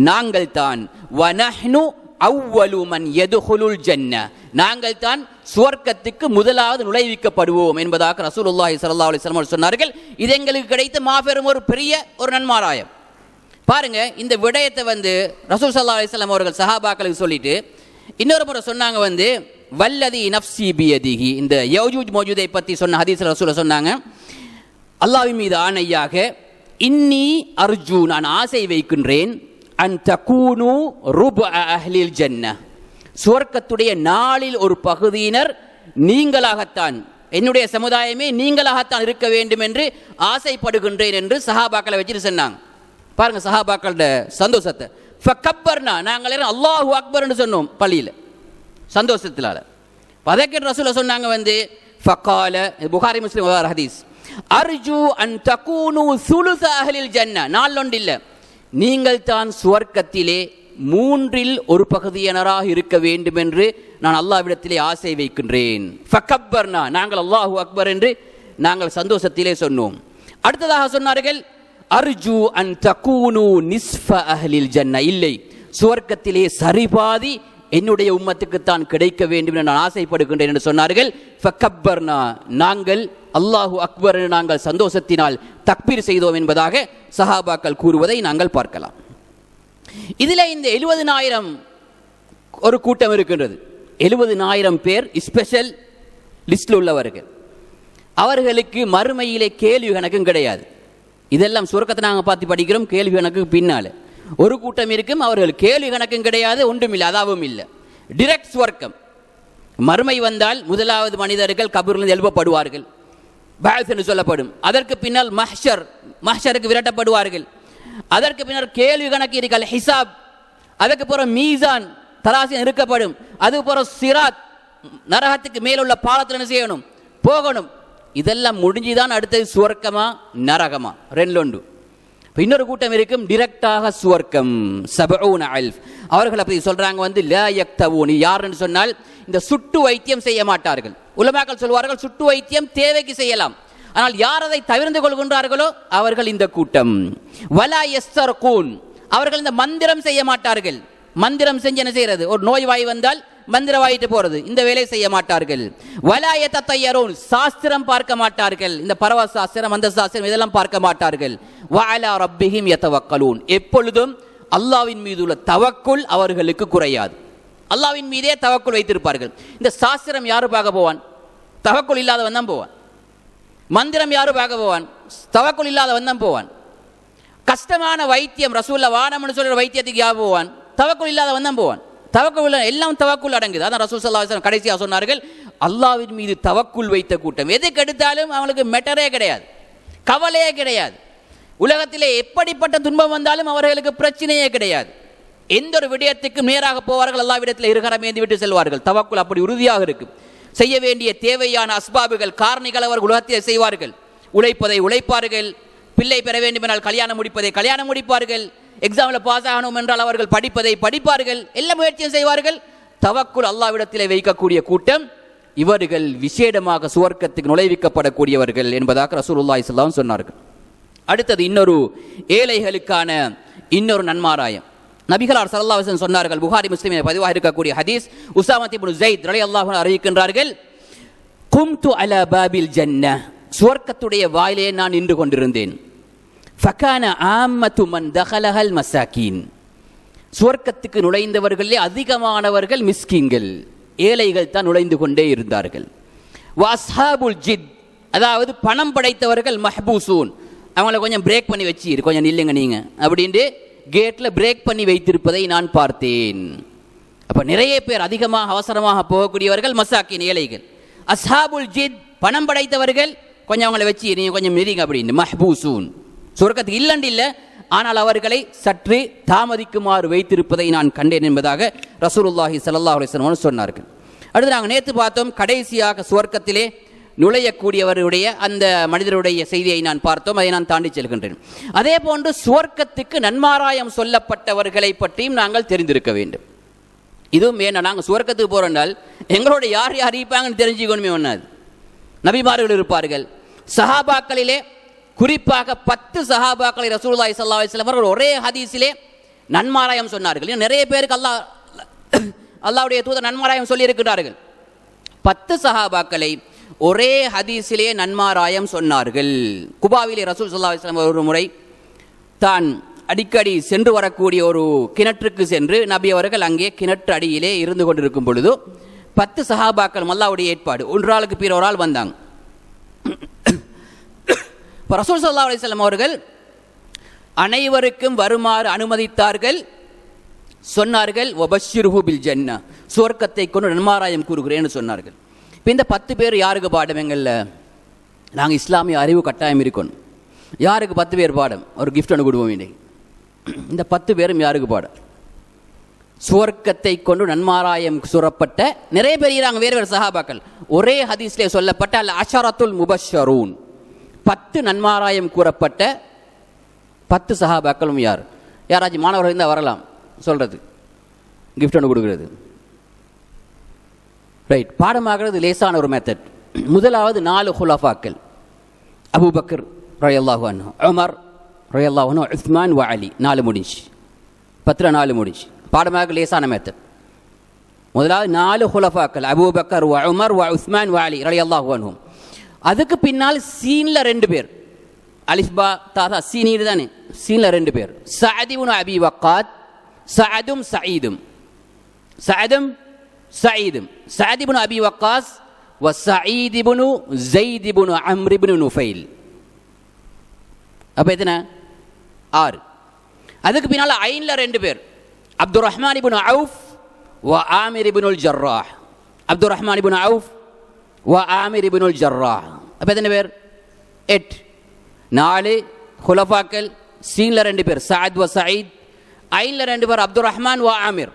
நாங்கள் தான். வனஹ்னு அவ்வலு மன் யதுகுலுல் ஜன்னah, நாங்கள் தான் சுவர்க்கத்துக்கு முதலாவது நுழைவிக்கப்படுவோம் என்பதாக ரசூலுல்லாஹி ஸல்லல்லாஹு அலைஹி வஸல்லம் சொன்னார்கள். இது எங்களுக்கு கிடைத்த மாபெரும் ஒரு பெரிய ஒரு நன்மாராயம். பாருங்க, இந்த விடயத்தை ரசூல் ஸல்லல்லாஹு அலைஹி வஸல்லம் அவர்கள் சஹாபாக்களுக்கு சொல்லிட்டு இன்னொரு முறை சொன்னாங்க, வல்லதி நஃப்ஸி பியதிஹி, இந்த யஜூஜ் மௌஜூதை பற்றி சொன்ன ஹதீஸ்ல ரசூல் சொன்னாங்க, அல்லாஹ்வின் மீது ஆணையாக, இன்னி அர்ஜூ, நான் ஆசை வைக்கின்றேன், அன் தகூனு ருபஅ அஹ்லில் ஜன்னah, சுவர்க்கத்துடைய 4இல் ஒரு பகுதியினர் நீங்களாகத்தான், என்னுடைய சமுதாயமே நீங்களாகத்தான் இருக்க வேண்டும் என்று ஆசைப்படுகின்றேன் என்று சஹாபாக்களை வச்சுட்டு சொன்னாங்க. பாருங்க சஹாபாக்களோட சந்தோஷத்தை. ஃபகப்பர்னா, நாங்கள் அல்லாஹு அக்பர் என்று சொன்னோம் பள்ளியில் சந்தோஷத்தினால. அதற்கு ரசூல சொன்னாங்க, ஃபகால, புகாரி முஸ்லிம் ஹதீஸ், அர்ஜு அன் தகூனு சுலுஸ அஹ்லில் ஜன்னah, 4 ஒன்று இல்லை, நீங்கள் தான் சுவர்க்கத்திலே 3இல் ஒரு பகுதியினராக இருக்க வேண்டும் என்று நான் அல்லாஹ்விடத்திலே ஆசை வைக்கின்றேன். ஃபகப்பர்னா, நாங்கள் அல்லாஹு அக்பர் என்று நாங்கள் சந்தோஷத்திலே சொன்னோம். அடுத்ததாக சொன்னார்கள், அர்ஜு அன் தகூனு நிஸ்ஃப அஹ்லில் ஜன்னah, இல்லை, சுவர்க்கத்திலே சரிபாதி என்னுடைய உம்மத்துக்குத்தான் கிடைக்க வேண்டும் என்று நான் ஆசைப்படுகின்றேன் என்று சொன்னார்கள். ஃபகப்பர்னா, நாங்கள் அல்லாஹு அக்பர் என்று நாங்கள் சந்தோஷத்தினால் தக்பீர் செய்தோம் என்பதாக சஹாபாக்கள் கூறுவதை நாங்கள் பார்க்கலாம். இதில் இந்த 70,000 ஒரு கூட்டம் இருக்கின்றது. 70,000 பேர் ஸ்பெஷல் லிஸ்டில் உள்ளவர்கள். அவர்களுக்கு மறுமையிலே கேள்வி கணக்கும் கிடையாது. இதெல்லாம் சுவர்க்கத்தை நாங்கள் பார்த்து படிக்கிறோம், கேள்வி கணக்கு பின்னால ஒரு கூட்டம் இருக்கும், அவர்கள் கேள்வி கணக்கும் கிடையாது, ஒன்றுமில்லை, அதாவும் இல்லை, டிரெக்ட் சுவர்க்கம். மறுமை வந்தால் முதலாவது மனிதர்கள் கபூரிலிருந்து எழுப்பப்படுவார்கள், பாஸ் என்று சொல்லப்படும். அதற்கு பின்னால் மஹ்ஷருக்கு விரட்டப்படுவார்கள். அதற்கு பின்னர் கேள்வி கணக்கு இருக்கல் ஹிசாப், அதற்கு பிறகு மீசான் தராசி இருக்கப்படும், அது பிறகு சிராத், நரகத்துக்கு மேலுள்ள பாலத்தில் என்ன செய்யணும், போகணும். இதெல்லாம் முடிஞ்சுதான் அடுத்தது சுவர்க்கமா நரகமா, 2 ஒன்று. இன்னொரு கூட்டம் இருக்கும், டிரெக்டாக சுவர்க்கம், 70,000. அவர்கள் அப்படி சொல்றாங்க, லா யக்தவூன், யாருன்னு சொன்னால் இந்த சுட்டு வைத்தியம் செய்ய மாட்டார்கள். உலமாக்கள் சொல்வார்கள், சுட்டு வைத்தியம் தேவைக்கு செய்யலாம், ஆனால் யார் அதை தவிர்த்து கொள்கின்றார்களோ அவர்கள் இந்த கூட்டம். வலா யஸ்தர்கூன், அவர்கள் இந்த மந்திரம் செய்ய மாட்டார்கள். மந்திரம் செஞ்சு என்ன செய்யறது, ஒரு நோய் வாய் வந்தால் மந்திர வாயிட்டு போறது, இந்த வேலையை செய்ய மாட்டார்கள். வலா யதத்தய்யரூன், சாஸ்திரம் பார்க்க மாட்டார்கள், இந்த பரவ சாஸ்திரம் அந்த சாஸ்திரம் இதெல்லாம் பார்க்க மாட்டார்கள். வஅலா ரப்பிஹிம் யதவக்கலூன், எப்பொழுதும் அல்லாஹ்வின் மீது உள்ள தவக்குல் அவர்களுக்கு குறையாது. அல்லாஹ்வின் மீதே தவக்குல் வைத்திருப்பார்கள். இந்த சாஸ்திரம் யாரு பார்க்க போவான், தவக்குல் இல்லாதவன் தான் போவான். மந்திரம் யாரு பார்க்க போவான்? தவக்குல் இல்லாதவன் தான் போவான். கஷ்டமான வைத்தியம் ரசூலுல்லாஹ் வானம்னு சொல்ற வைத்தியத்துக்கு யார் போவான்? தவக்குல் இல்லாதவன் தான் போவான். தவக்குல் எல்லாம் தவக்குல் அடங்குது. அதான் ரசூல் ஸல்லல்லாஹு அலைஹி வஸல்லம் கடைசியாக சொன்னார்கள், அல்லாஹ்வின் மீது தவக்குல் வைத்த கூட்டம் எதுக்கு எடுத்தாலும் அவங்களுக்கு மெட்டரே கிடையாது, கவலையே கிடையாது. உலகத்திலே எப்படிப்பட்ட துன்பம் வந்தாலும் அவர்களுக்கு பிரச்சனையே கிடையாது. எந்த ஒரு விடயத்துக்கு நேராக போவார்கள், அல்லாஹ்விடத்தில் இருகரம் ஏந்தி விட்டு செல்வார்கள். தவக்குல் அப்படி உறுதியாக இருக்கும். செய்ய வேண்டிய தேவையான அஸ்பாபுகள் காரணிகள் அவர்கள் உலகத்தில் செய்வார்கள். உழைப்பதை உழைப்பார்கள், பிள்ளை பெற வேண்டும் என்றால் கல்யாணம் முடிப்பதை கல்யாணம் முடிப்பார்கள், எக்ஸாமில் பாஸ் ஆகணும் என்றால் அவர்கள் படிப்பதை படிப்பார்கள், எல்லா முயற்சியும் செய்வார்கள். தவக்குல் அல்லாஹ்விடத்திலே வைக்கக்கூடிய கூட்டம் இவர்கள் விசேடமாக சுவர்க்கத்துக்கு நுழைவிக்கப்படக்கூடியவர்கள் என்பதாக ரசூலுல்லாஹி ஸல்லல்லாஹு அலைஹி வஸல்லம் சொன்னார்கள். அடுத்தது இன்னொரு ஏழைகளுக்கான இன்னொரு நன்மாராயம் நபிகளார் ஸல்லல்லாஹு அலைஹி வஸல்லம் சொன்னார்கள். புகாரி முஸ்லிமில் பதிவாக இருக்கக்கூடிய ஹதீஸ், உஸாமா இப்னு ஸைத் ரலியல்லாஹு அன்ஹு அறிவிக்கின்றார்கள், கும்து அலா பாபில் ஜன்னah, சுவர்க்கத்துடைய வாயிலே நான் நின்று கொண்டிருந்தேன். ஃபகான ஆம்மத்து மன் தகலஹல் மசாகீன், சுவர்க்கத்துக்கு நுழைந்தவர்களே அதிகமானவர்கள் மிஸ்கின்கள், ஏழைகள் தான் நுழைந்து கொண்டே இருந்தார்கள். வஅஸ்ஹாபுல் ஜித், அதாவது பணம் படைத்தவர்கள் மஹ்பூசூன், அவங்கள கொஞ்சம் பிரேக் பண்ணி வச்சு கொஞ்சம் நில்லுங்க நீங்க அப்படின்ட்டு கேட்ல பிரேக் பண்ணி வைத்திருப்பதை நான் பார்த்தேன். அப்ப நிறைய பேர் அதிகமாக அவசரமாக போகக்கூடியவர்கள் மசாக்கின் ஏழைகள். அஸ்ஹாபுல் ஜித், பணம் படைத்தவர்கள் கொஞ்சம் அவங்களை வச்சு நீங்க கொஞ்சம் நெறிங்க அப்படின்னு மஹ்பூசூன், சொர்க்கத்துக்கு இல்லண்டு இல்லை, ஆனால் அவர்களை சற்று தாமதிக்குமாறு வைத்திருப்பதை நான் கண்டேன் என்பதாக ரசூலுல்லாஹி ஸல்லல்லாஹு அலைஹி வஸல்லம் சொன்னார்கள். அடுத்து நாங்கள் நேற்று பார்த்தோம், கடைசியாக சுவர்க்கத்திலே நுழையக்கூடியவருடைய அந்த மனிதருடைய செய்தியை நான் பார்த்தோம், அதை நான் தாண்டி செல்கின்றேன். அதே போன்று சுவர்க்கத்துக்கு நன்மாராயம் சொல்லப்பட்டவர்களை பற்றியும் நாங்கள் தெரிந்திருக்க வேண்டும். இதுவும் ஏன்னா நாங்கள் சுவர்க்கத்துக்கு போறோம்னால் எங்களோட யார் யார் இருப்பாங்கன்னு தெரிஞ்சுக்கணுமே. ஒன்றாது நபிமார்கள் இருப்பார்கள். சஹாபாக்களிலே குறிப்பாக 10 சஹாபாக்களை ரசூலுல்லாஹி ஸல்லல்லாஹு அலைஹி வஸல்லம் அவர்கள் ஒரே ஹதீஸிலே நன்மாராயம் சொன்னார்கள். நிறைய பேருக்கு அல்லாஹ்வுடைய தூதர் நன்மாராயம் சொல்லி இருக்கிறார்கள். 10 சஹாபாக்களை ஒரே ஹதீஸிலே நன்மாராயம் சொன்னார்கள். குபாவிலே ரசூல் ஸல்லல்லாஹு அலைஹி வஸல்லம் ஒரு முறை தான் அடிக்கடி சென்று வரக்கூடிய ஒரு கிணற்றுக்கு சென்று நபி அவர்கள் அங்கே கிணற்று அடியிலே இருந்து கொண்டிருக்கும் பொழுது 10 சஹாபாக்கள் அல்லாஹ்வுடைய ஏற்பாடு ஒரு ஆளுக்கு பிற ஒரு ஆள் வந்தாங்க. ரசூல் ஸல்லல்லாஹு அலைஹி வஸல்லம் அவர்கள் அனைவருக்கும் வருமாறு அனுமதித்தார்கள். சொன்னார்கள், வபஷ்ஷிருஹு பில் ஜன்னah, சுவர்க்கத்தை கொண்டு நன்மாராயம் கூறுகிறேன்னு சொன்னார்கள். இப்போ இந்த 10 பேர் யாருக்கு பாடம்? எங்கள்ல நாங்கள் இஸ்லாமிய அறிவு கட்டாயம் இருக்கணும். யாருக்கு 10 பேர் பாடம்? ஒரு கிஃப்ட் ஒன்று கொடுவோம். இந்த 10 பேரும் யாருக்கு பாடம்? சுவர்க்கத்தை கொண்டு நன்மாராயம் சுரப்பட்ட நிறைய பேர் இருக்காங்க, வேறு வேறு சஹாபாக்கள். ஒரே ஹதீஸ்லே சொல்லப்பட்ட அல் அஷரத்துல் முபஷ்ஷரூன், 10 நன்மாராயம் கூறப்பட்ட 10 சஹாபாக்களும் யார்? யாராச்சும் மாணவர்கள் இருந்தால் வரலாம் சொல்றது, கிஃப்ட் ஒன்று கொடுக்கிறது. ரைட், பாடமாகிறது லேசான ஒரு மெத்தட். முதலாவது 4 ஹுலஃபாக்கள், அபூபக்கர் ரலியல்லாஹு அன்ஹு, உமர் ரலியல்லாஹு அன்ஹு, உஸ்மான் வ அலி. 4 முடிஞ்சு, 10 4 முடிஞ்சு. பாடமாக லேசான மெத்தட். முதலாவது 4 ஹுலஃபாக்கள், அபூபக்கர் வ உமர் வ உஸ்மான் வ அலி ரலியல்லாஹு அன்ஹு. அதுக்கு பின்னால் சீன்ல 2 பேர், அலிஃபா தாதா சீனீடு தானே, சீன்ல 2 பேர், சஅத் இப்னு அபி வக்காத், சஅதும் சயீதும், சஅதும் சயீதும், சஅத் இப்னு அபி வக்காஸ் வ சயீத் இப்னு ஸைத் இப்னு அம்ர் இப்னு நுஃபைல். அப்ப எத்தனை? 6. அதுக்கு பின்னால ஐன்ல 2 பேர், அப்துர் ரஹ்மான் இப்னு அவுஃப் வ ஆமிர் இப்னுல் ஜர்ராஹ், அப்துர் ரஹ்மான் இப்னு அவுஃப் வ ஆமிர் இப்னுல் ஜர்ராஹ். அப்ப எத்தனை பேர்? 8. 4 குலஃபாக்கள், சீன்ல 2 பேர் சஅத் வ சயீத், ஐன்ல 2 பேர் அப்துர் ரஹ்மான் வ ஆமிர்.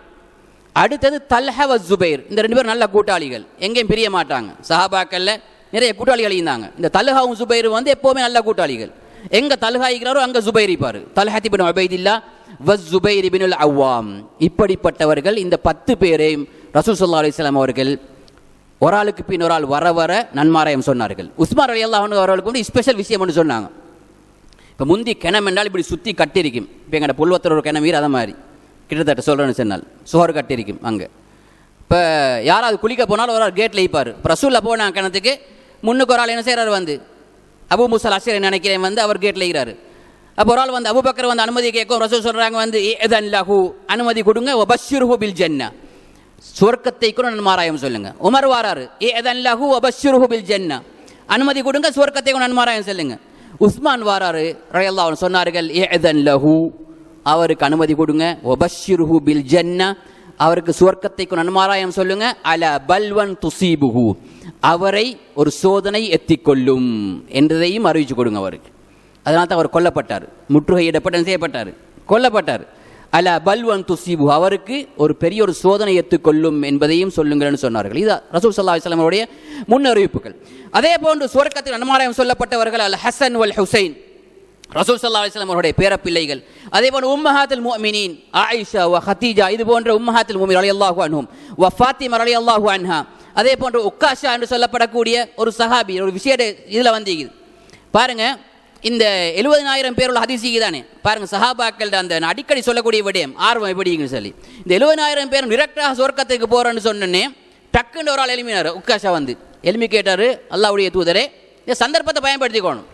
அடுத்தது தல்ஹா வ ஜுபைர். இந்த 2 பேர் நல்ல கூட்டாளிகள், எங்கேயும் பிரிய மாட்டாங்க. சஹாபாக்கள்ல நிறைய கூட்டாளிகள் இருந்தாங்க. இந்த தல்ஹாவும் ஜுபைரும் எப்பவுமே நல்ல கூட்டாளிகள். எங்க தல்ஹா இருக்கிறாரோ அங்க ஜுபைர் இருப்பாரு. தல்ஹா இப்னு உபைதில்லா வ ஜுபைர் இப்னுல் அவ்வாம். இப்படிப்பட்டவர்கள் இந்த 10 பேரையும் ரசூல் ஸல்லல்லாஹு அலைஹி வஸல்லம் அவர்கள் ஒரு ஆளுக்கு பின் ஒரு ஆள் வர வர நன்மாராயம் சொன்னார்கள். உஸ்மான் ரலியல்லாஹு அன்ஹு அவர்களுக்கு ஸ்பெஷல் விஷயம் ஒன்று சொன்னாங்க. இப்போ முந்தி கிணம் என்றால் இப்படி சுற்றி கட்டிருக்கும். இப்போ எங்கள்ட புல்வத்தர் ஒரு கிணம் அதை மாதிரி கிட்டத்தட்ட சொல்கிறேன்னு சொன்னால் சோறு கட்டிருக்கும் அங்கே. இப்போ யாராவது குளிக்க போனாலும் ஒரு ஆள் கேட்டில் வைப்பார். இப்போ ரசூலில் போனாங்க கிணத்துக்கு, முன்னுக்கு ஒரு ஆள் என்ன செய்கிறார் வந்து, அபு மூஸா அஷ்அரி நினைக்கிறேன் வந்து அவர் கேட்டில் இருக்கிறாரு. அப்போ ஒரு ஆள் வந்து அபூபக்கர் வந்து அனுமதி கேட்கும். ரசூல் சொல்கிறாங்க வந்து இஅதன் லஹு, அனுமதி கொடுங்க, வபஷ்ஷிருஹு பில் ஜன்னah, சுவர்க்கத்தை கூட நன்மாராயம் சொல்லுங்க. உமர் வாராரு, இஅதன் லஹு வபஷ்ஷிருஹு பில் ஜன்னah, அனுமதி கொடுங்க, சுவர்க்கத்தை நன்மாராயம் செல்லுங்க. உஸ்மான் வாராரு ரலியல்லாஹு அன்ஹு சொன்னார்கள், இஅதன் லஹு, அவருக்கு அனுமதி கொடுங்க, வபஷ்ஷிருஹு பில் ஜன்னா, அவருக்கு சுவர்க்கத்தை நன்மாராயம் சொல்லுங்க, அல பல்வன் துசீபுஹு, அவரை ஒரு சோதனை எத்திக்கொள்ளும் என்றதையும் அறிவிச்சு கொடுங்க அவருக்கு. அதனால தான் அவர் கொல்லப்பட்டார், முற்றுகையிடப்பட்டு செய்யப்பட்டார், கொல்லப்பட்டார். அல பல்வன் துசீபு, அவருக்கு ஒரு பெரிய ஒரு சோதனை எத்துக்கொள்ளும் என்பதையும் சொல்லுங்கள்னு சொன்னார்கள். இது ரசூல் ஸல்லல்லாஹு அலைஹி வஸல்லம் அவருடைய முன்னறிவிப்புகள். அதே போன்று சுவர்க்கத்தில் நன்மாராயம் சொல்லப்பட்டவர்கள் அல் ஹசன் வல் ஹுசைன், ரசூல் ஸல்லல்லாஹு அலைஹி வஸல்லம் அவருடைய பேரப்பிள்ளைகள். அதே போன்று உம்மஹாத்துல் முஃமினீன் ஆயிஷா வ ஹதீஜா, இது போன்ற உம்மஹாத்துல் முஃமினீன் ரலியல்லாஹு அன்ஹும் வ ஃபாத்திமா ரலியல்லாஹு அன்ஹா. அதே போன்று உக்காஷா என்று சொல்லப்படக்கூடிய ஒரு சஹாபி, ஒரு விஷயம் இதில் வந்து பாருங்க. இந்த 70,000 பேர் உள்ள ஹதீஸ் தானே பாருங்க, சஹாபாக்கள் அந்த அடிக்கடி சொல்லக்கூடிய விடயம் ஆர்வம் எப்படின்னு சொல்லி, இந்த 70,000 பேரும் டிரெக்டாக சொர்க்கத்துக்கு போறேன்னு சொன்னே டக்குன்னு ஒரு ஆள் எழுப்பினார். உக்காஷா வந்து எழுப்பி கேட்டாரு, அல்லாஹ்வுடைய தூதரே, இந்த சந்தர்ப்பத்தை பயன்படுத்திக்கணும்,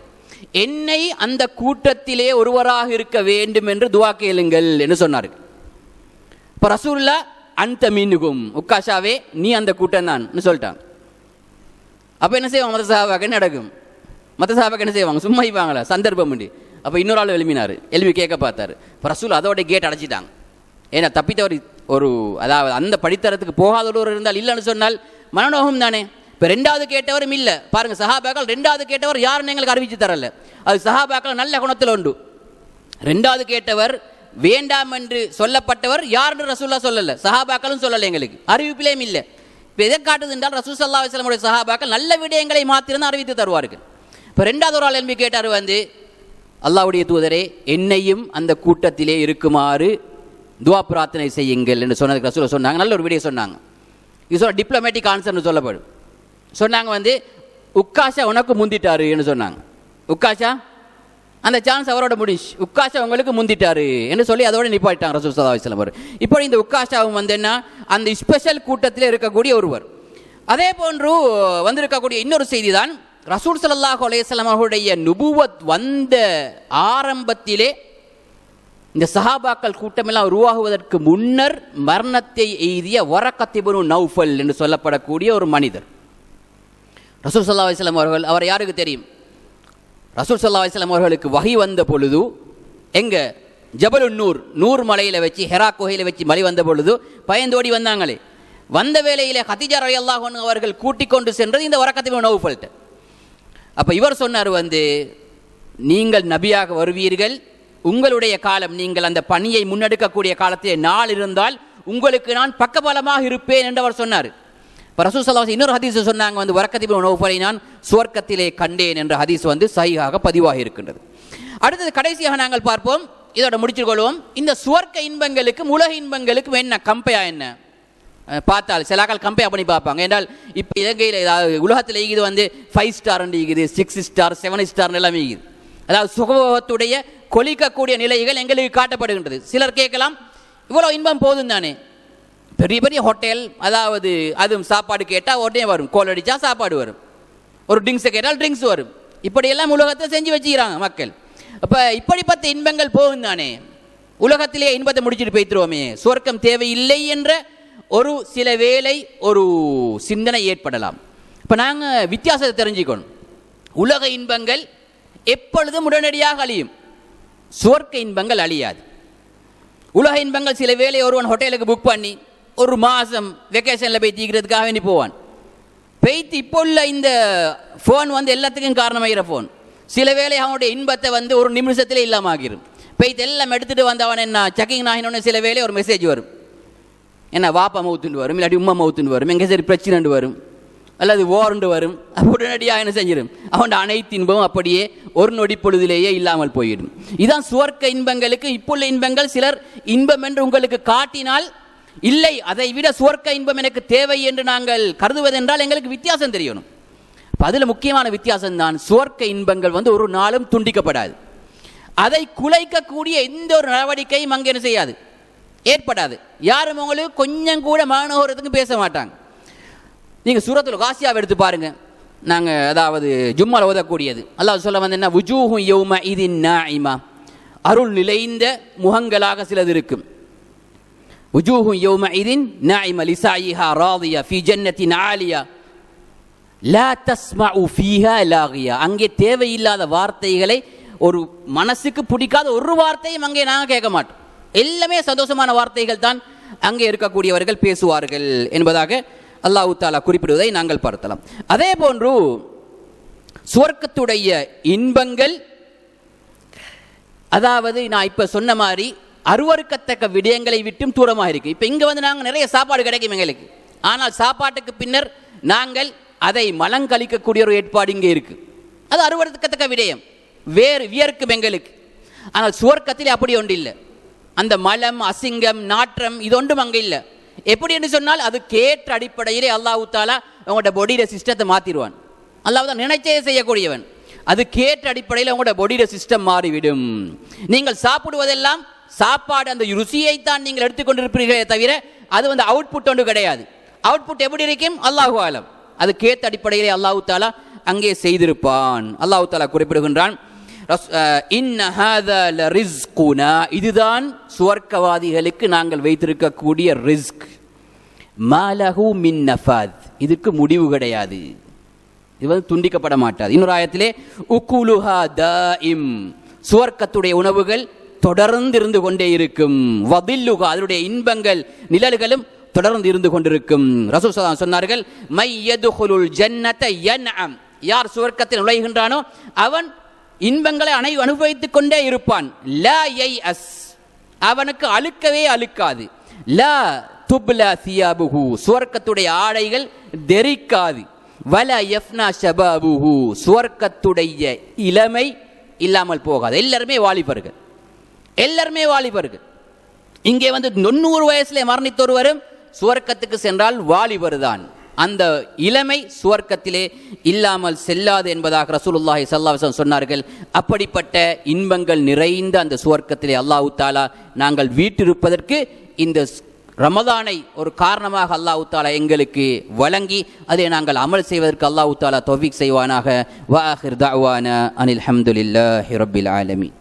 என்னை அந்த கூட்டத்திலே ஒருவராக இருக்க வேண்டும் என்று துஆ கேளுங்கள் என்று சொன்னார். இப்போ ரசூலுல்லாஹ் அந்த மீனுகும், உக்காஷாவே நீ அந்த கூட்டம் தான் சொல்லிட்டாங்க. அப்போ என்ன செய்வாங்க மற்ற சஹாபாக்கள், நடக்கும் மற்ற சஹாபாக்கள் என்ன செய்வாங்க, சும்மா இவாங்களா சந்தர்ப்பம் உண்டு. அப்போ இன்னொரு ஆள் எழுப்பினார், எழுப்பி கேட்க பார்த்தாரு. இப்போ ரசூல் அதோட கேட் அடைச்சிட்டாங்க. ஏன்னா தப்பித்தவர் ஒரு, அதாவது அந்த படித்தரத்துக்கு போகாதவர் இருந்தால் இல்லைன்னு சொன்னால் மனநோகம் தானே. இப்போ ரெண்டாவது கேட்டவரும் இல்லை பாருங்க, சஹாபாக்கள் ரெண்டாவது கேட்டவர் யாருன்னு எங்களுக்கு அறிவிச்சு தரல, அது சஹாபாக்கள் நல்ல குணத்தில் உண்டு. ரெண்டாவது கேட்டவர் வேண்டாம் என்று சொல்லப்பட்டவர் யாருன்னு ரசூலுல்லாஹ் சொல்லல, சஹாபாக்களும் சொல்லலை, எங்களுக்கு அறிவிப்பிலேயும் இல்லை. இப்போ எதை காட்டுது என்றால் ரசூல் ஸல்லல்லாஹு அலைஹி வஸல்லம் சஹாபாக்கள் நல்ல விடயங்களை மாத்திரம் அறிவித்து தருவார்கள். இப்போ ரெண்டாவது ஒரு ஆள் எழுப்பி கேட்டார் வந்து, அல்லாஹ்வுடைய தூதரே, என்னையும் அந்த கூட்டத்திலே இருக்குமாறு துஆ பிரார்த்தனை செய்யுங்கள் என்று சொன்னதுக்கு ரசூலுல்லாஹ் சொன்னாங்க, நல்ல ஒரு விடயம் சொன்னாங்க. இது சொல்ல டிப்ளமேட்டிக் ஆன்சர்னு சொல்லப்படும். சொன்னாங்க வந்து, உக்காஷா உனக்கு முந்திட்டாரு என்று சொன்னாங்க. உக்காஷா அந்த சான்ஸ் அவரோட முடிச்சு, உக்காஷா உங்களுக்கு முந்திட்டாரு என்று சொல்லி அதோட நிப்பாட்டாங்க ரசூல் ஸல்லல்லாஹு அலைஹி வஸல்லம். இப்போ இந்த உக்காஷாவும் வந்து என்ன, அந்த ஸ்பெஷல் கூட்டத்தில் இருக்கக்கூடிய ஒருவர். அதே போன்று வந்திருக்கக்கூடிய இன்னொரு செய்தி தான், ரசூல் ஸல்லல்லாஹு அலைஹி வஸல்லம் அவருடைய நுபுவத் வந்த ஆரம்பத்திலே இந்த சஹாபாக்கள் கூட்டமெல்லாம் உருவாகுவதற்கு முன்னர் மரணத்தை எய்திய வரக்கத் இப்னு நௌஃபல் என்று சொல்லப்படக்கூடிய ஒரு மனிதர். ரசூல் ஸல்லல்லாஹு அலைஹி வஸல்லம் அவர்கள், அவர் யாருக்கு தெரியும், ரசூல் ஸல்லல்லாஹு அலைஹி வஸல்லம் அவர்களுக்கு வஹி வந்த பொழுது எங்க ஜபலுன் நூர், நூர் மலையில் வச்சு, ஹெரா குகையில் வச்சு மலை வந்த பொழுது பயந்தோடி வந்தாங்களே, வந்த வேளையிலே ஹதீஜா ரலியல்லாஹு அன்ஹா அவர்கள் கூட்டிக் கொண்டு சென்றது இந்த வரக்கத் இப்னு நௌஃபல்ட்ட. அப்போ இவர் சொன்னார் வந்து, நீங்கள் நபியாக வருவீர்கள், உங்களுடைய காலம், நீங்கள் அந்த பணியை முன்னெடுக்கக்கூடிய காலத்திலே நாள் இருந்தால் உங்களுக்கு நான் பக்கபலமாக இருப்பேன் என்று அவர் சொன்னார். இப்போ ரசூல் ஸல்லல்லாஹு அலைஹி வஸல்லம் இன்னொரு ஹதீஸ் சொன்னாங்க வந்து, வரக்கத் இப்னு நௌஃபலை நான் சுவர்க்கத்திலே கண்டேன் என்ற ஹதீஸ் வந்து சஹீஹாக பதிவாகி இருக்கின்றது. அடுத்தது கடைசியாக நாங்கள் பார்ப்போம், இதோட முடிச்சுக்கொள்வோம். இந்த சுவர்க்க இன்பங்களுக்கும் உலக இன்பங்களுக்கும் என்ன கம்பையா, என்ன பார்த்தால் சிலாக்கள் கம்பேர் பண்ணி பார்ப்பாங்க. என்றால் இப்போ இலங்கையில் ஏதாவது உலகத்தில் ஈகுது வந்து 5 ஸ்டார் ஈகுது, 6 ஸ்டார் 7 ஸ்டார் எல்லாமே ஈகுது. அதாவது சுகபோகத்துடைய கொலிக்கக்கூடிய நிலைகள் எங்களுக்கு காட்டப்படுகின்றது. சிலர் கேட்கலாம், இவ்வளோ இன்பம் போதும் தானே, பெரிய பெரிய ஹோட்டல், அதாவது அதுவும் சாப்பாடு கேட்டால் உடனே வரும், கோல் அடித்தா சாப்பாடு வரும், ஒரு ட்ரிங்க்ஸை கேட்டால் ட்ரிங்க்ஸ் வரும், இப்படியெல்லாம் உலகத்தை செஞ்சு வச்சுக்கிறாங்க மக்கள். அப்போ இப்படிப்பட்ட இன்பங்கள் போகும் தானே, உலகத்திலே இன்பத்தை முடிச்சுட்டு போய்த்துருவோமே, சுவர்க்கம் தேவையில்லை என்ற ஒரு சில வேளை ஒரு சிந்தனை ஏற்படலாம். இப்போ நாங்கள் வித்தியாசத்தை தெரிஞ்சுக்கணும். உலக இன்பங்கள் எப்பொழுதும் உடனடியாக அழியும், சுவர்க்க இன்பங்கள் அழியாது. உலக இன்பங்கள் சில வேளை ஒருவன் ஹோட்டலுக்கு புக் பண்ணி ஒரு மாதம் வெக்கேஷனில் போய் தீக்கிறதுக்காக வேண்டி போவான். பெய்த்து இப்போ உள்ள இந்த ஃபோன் வந்து எல்லாத்துக்கும் காரணமாகிற ஃபோன் சில வேளை அவனுடைய இன்பத்தை வந்து ஒரு நிமிஷத்திலே இல்லாமல் ஆகிரும். பெய்த்து எல்லாம் எடுத்துகிட்டு வந்தவன் என்ன செக்கிங் ஆகினோன்னு சில வேளை ஒரு மெசேஜ் வரும், என்ன வாப்பா மவுத்துண்டு வரும், இல்லாட்டி உம்மா மவுத்துண்டு வரும், எங்கே சரி பிரச்சனைண்டு வரும், அல்லது ஓரண்டு வரும். உடனடியாக என்ன செஞ்சிடும், அவன் அனைத்து இன்பமும் அப்படியே ஒரு நொடி பொழுதிலேயே இல்லாமல் போயிடும். இதுதான் சுவர்க்க இன்பங்களுக்கு இப்புள்ள இன்பங்கள். சிலர் இன்பம் என்று உங்களுக்கு காட்டினால், இல்லை அதை விட சுவர்க்க இன்பம் எனக்கு தேவை என்று நாங்கள் கருதுவதென்றால் எங்களுக்கு வித்தியாசம் தெரியணும். அதில் முக்கியமான வித்தியாசம் தான், சுவர்க்க இன்பங்கள் வந்து ஒரு நாளும் துண்டிக்கப்படாது. அதை குலைக்கக்கூடிய எந்த ஒரு நடவடிக்கையும் அங்கே என்ன செய்யாது, ஏற்படாது. யாரும் உங்களுக்கு கொஞ்சம் கூட மானோரத்துக்கு பேச மாட்டாங்க. நீங்கள் சூரத்துல் காசியாவை எடுத்து பாருங்க, நாங்கள் அதாவது ஜும்மால ஓதக்கூடியது. அல்லாஹ் சொல்ல வந்து என்ன, வுஜூஹு யௌம இதின் நாஇமா, அருள் நிலைந்த முகங்களாக சிலது இருக்கும். வுஜூஹு யௌம இதின் நாஇமா லிசாயிஹா ராதியா ஃபீ ஜன்னத்தின் ஆலியா. லா தஸ்மஉ ஃபீஹா லாகியா, அங்கே தேவையில்லாத வார்த்தைகளை, ஒரு மனசுக்கு பிடிக்காத ஒரு வார்த்தையும் அங்கே நாங்கள் கேட்க மாட்டோம். எல்லாமே சந்தோஷமான வார்த்தைகள் தான் அங்கே இருக்கக்கூடியவர்கள் பேசுவார்கள் என்பதாக அல்லாஹ் தஆலா குறிப்பிடுவதை நாங்கள் பார்க்கலாம். அதே போன்று சுவர்க்கத்துடைய இன்பங்கள், அதாவது நான் இப்ப சொன்ன மாதிரி அருவருக்கத்தக்க விடயங்களை விட்டும் தூரமாக இருக்கு. இப்ப இங்க வந்து நாங்கள் நிறைய சாப்பாடு கிடைக்கும் எங்களுக்கு, ஆனால் சாப்பாட்டுக்கு பின்னர் நாங்கள் அதை மலங்கழிக்கக்கூடிய ஒரு ஏற்பாடு இங்கே இருக்கு. அது அருவருக்கத்தக்க விடயம், வேறு வியர்க்கும் எங்களுக்கு. ஆனால் சுவர்க்கத்தில் அப்படி ஒன்று இல்லை. அந்த மலம், அசிங்கம், நாற்றம் இது ஒன்றும் அங்கே இல்லை. எப்படி என்று சொன்னால் அது கேட்ட அடிப்படையிலே அல்லாஹ் தஆலா உங்களோட பொடியில சிஸ்டத்தை மாத்திடுவான். அல்லாஹ் தான் நினைச்சே செய்யக்கூடியவன். அது கேட்ட அடிப்படையில் உங்களோட பொடியில சிஸ்டம் மாறிவிடும். நீங்கள் சாப்பிடுவதெல்லாம் சாப்பாடு அந்த ருசியைத்தான் நீங்கள் எடுத்துக்கொண்டிருப்பீர்களே தவிர அது வந்து அவுட்புட் ஒன்று கிடையாது. அவுட்புட் எப்படி இருக்கும் அல்லாஹு ஆலம். அது கேட்ட அடிப்படையிலே அல்லாஹ் தஆலா அங்கே செய்திருப்பான். அல்லாஹ் தஆலா குறிப்பிடுகின்றான், இன்ன ஹாதா லரிஸ்குனா, இதுதான் சுவர்க்கவாதிகளுக்கு நாங்கள் வைத்திருக்கக்கூடிய ரிஸ்க். மாலஹு மின் நஃபாத், இதுக்கு முடிவு கிடையாது, இது வந்து துண்டிக்கப்பட மாட்டாது. இன்னொரு ஆயத்திலே உகுலுஹா தாயிம், சுவர்க்கத்துடைய உணவுகள் தொடர்ந்து இருந்து கொண்டே இருக்கும். வதில்லுஹா, அதனுடைய இன்பங்கள் நிழல்களும் தொடர்ந்து இருந்து கொண்டிருக்கும். ரசூல் ஸல்லல்லாஹு அலைஹி வஸல்லம் சொன்னார்கள், மை யதுகுலுல் ஜன்னத யன்அம், யார் சுவர்க்கத்தில் நுழைகின்றானோ அவன் இன்பங்களை அனுபவித்துக் கொண்டே இருப்பான். லா யைஅஸ், அவனுக்கு அழுக்கவே அழுக்காது. லா துப்லா சியாபுஹு, சுவர்க்கத்துடைய ஆடைகள் தெறிக்காது. வலா யஃப்னா ஷபாபுஹு, சுவர்க்கத்துடைய இளமை இல்லாமல் போகாது. எல்லாருமே வாலிபர்கள், எல்லாருமே வாலிபர்கள். இங்கே வந்து 90 வயசுல மரணித்தொருவரும் சுவர்க்கத்துக்கு சென்றால் வாலிபர் தான். அந்த இளமை சுவர்க்கத்திலே இல்லாமல் செல்லாது என்பதாக ரசூலுல்லாஹி ஸல்லல்லாஹு அலைஹி வஸல்லம் சொன்னார்கள். அப்படிப்பட்ட இன்பங்கள் நிறைந்த அந்த சுவர்க்கத்திலே அல்லாஹ் தஆலா நாங்கள் வீற்றிருப்பதற்கு இந்த ரமதானை ஒரு காரணமாக அல்லாஹ் தஆலா எங்களுக்கு வழங்கி அதை நாங்கள் அமல் செய்வதற்கு அல்லாஹ் தஆலா தௌஃபீக் செய்வானாக. வ ஆகிர் தஅவானா அனில் ஹம்துலில்லாஹி ரப்பில் ஆலமீன்.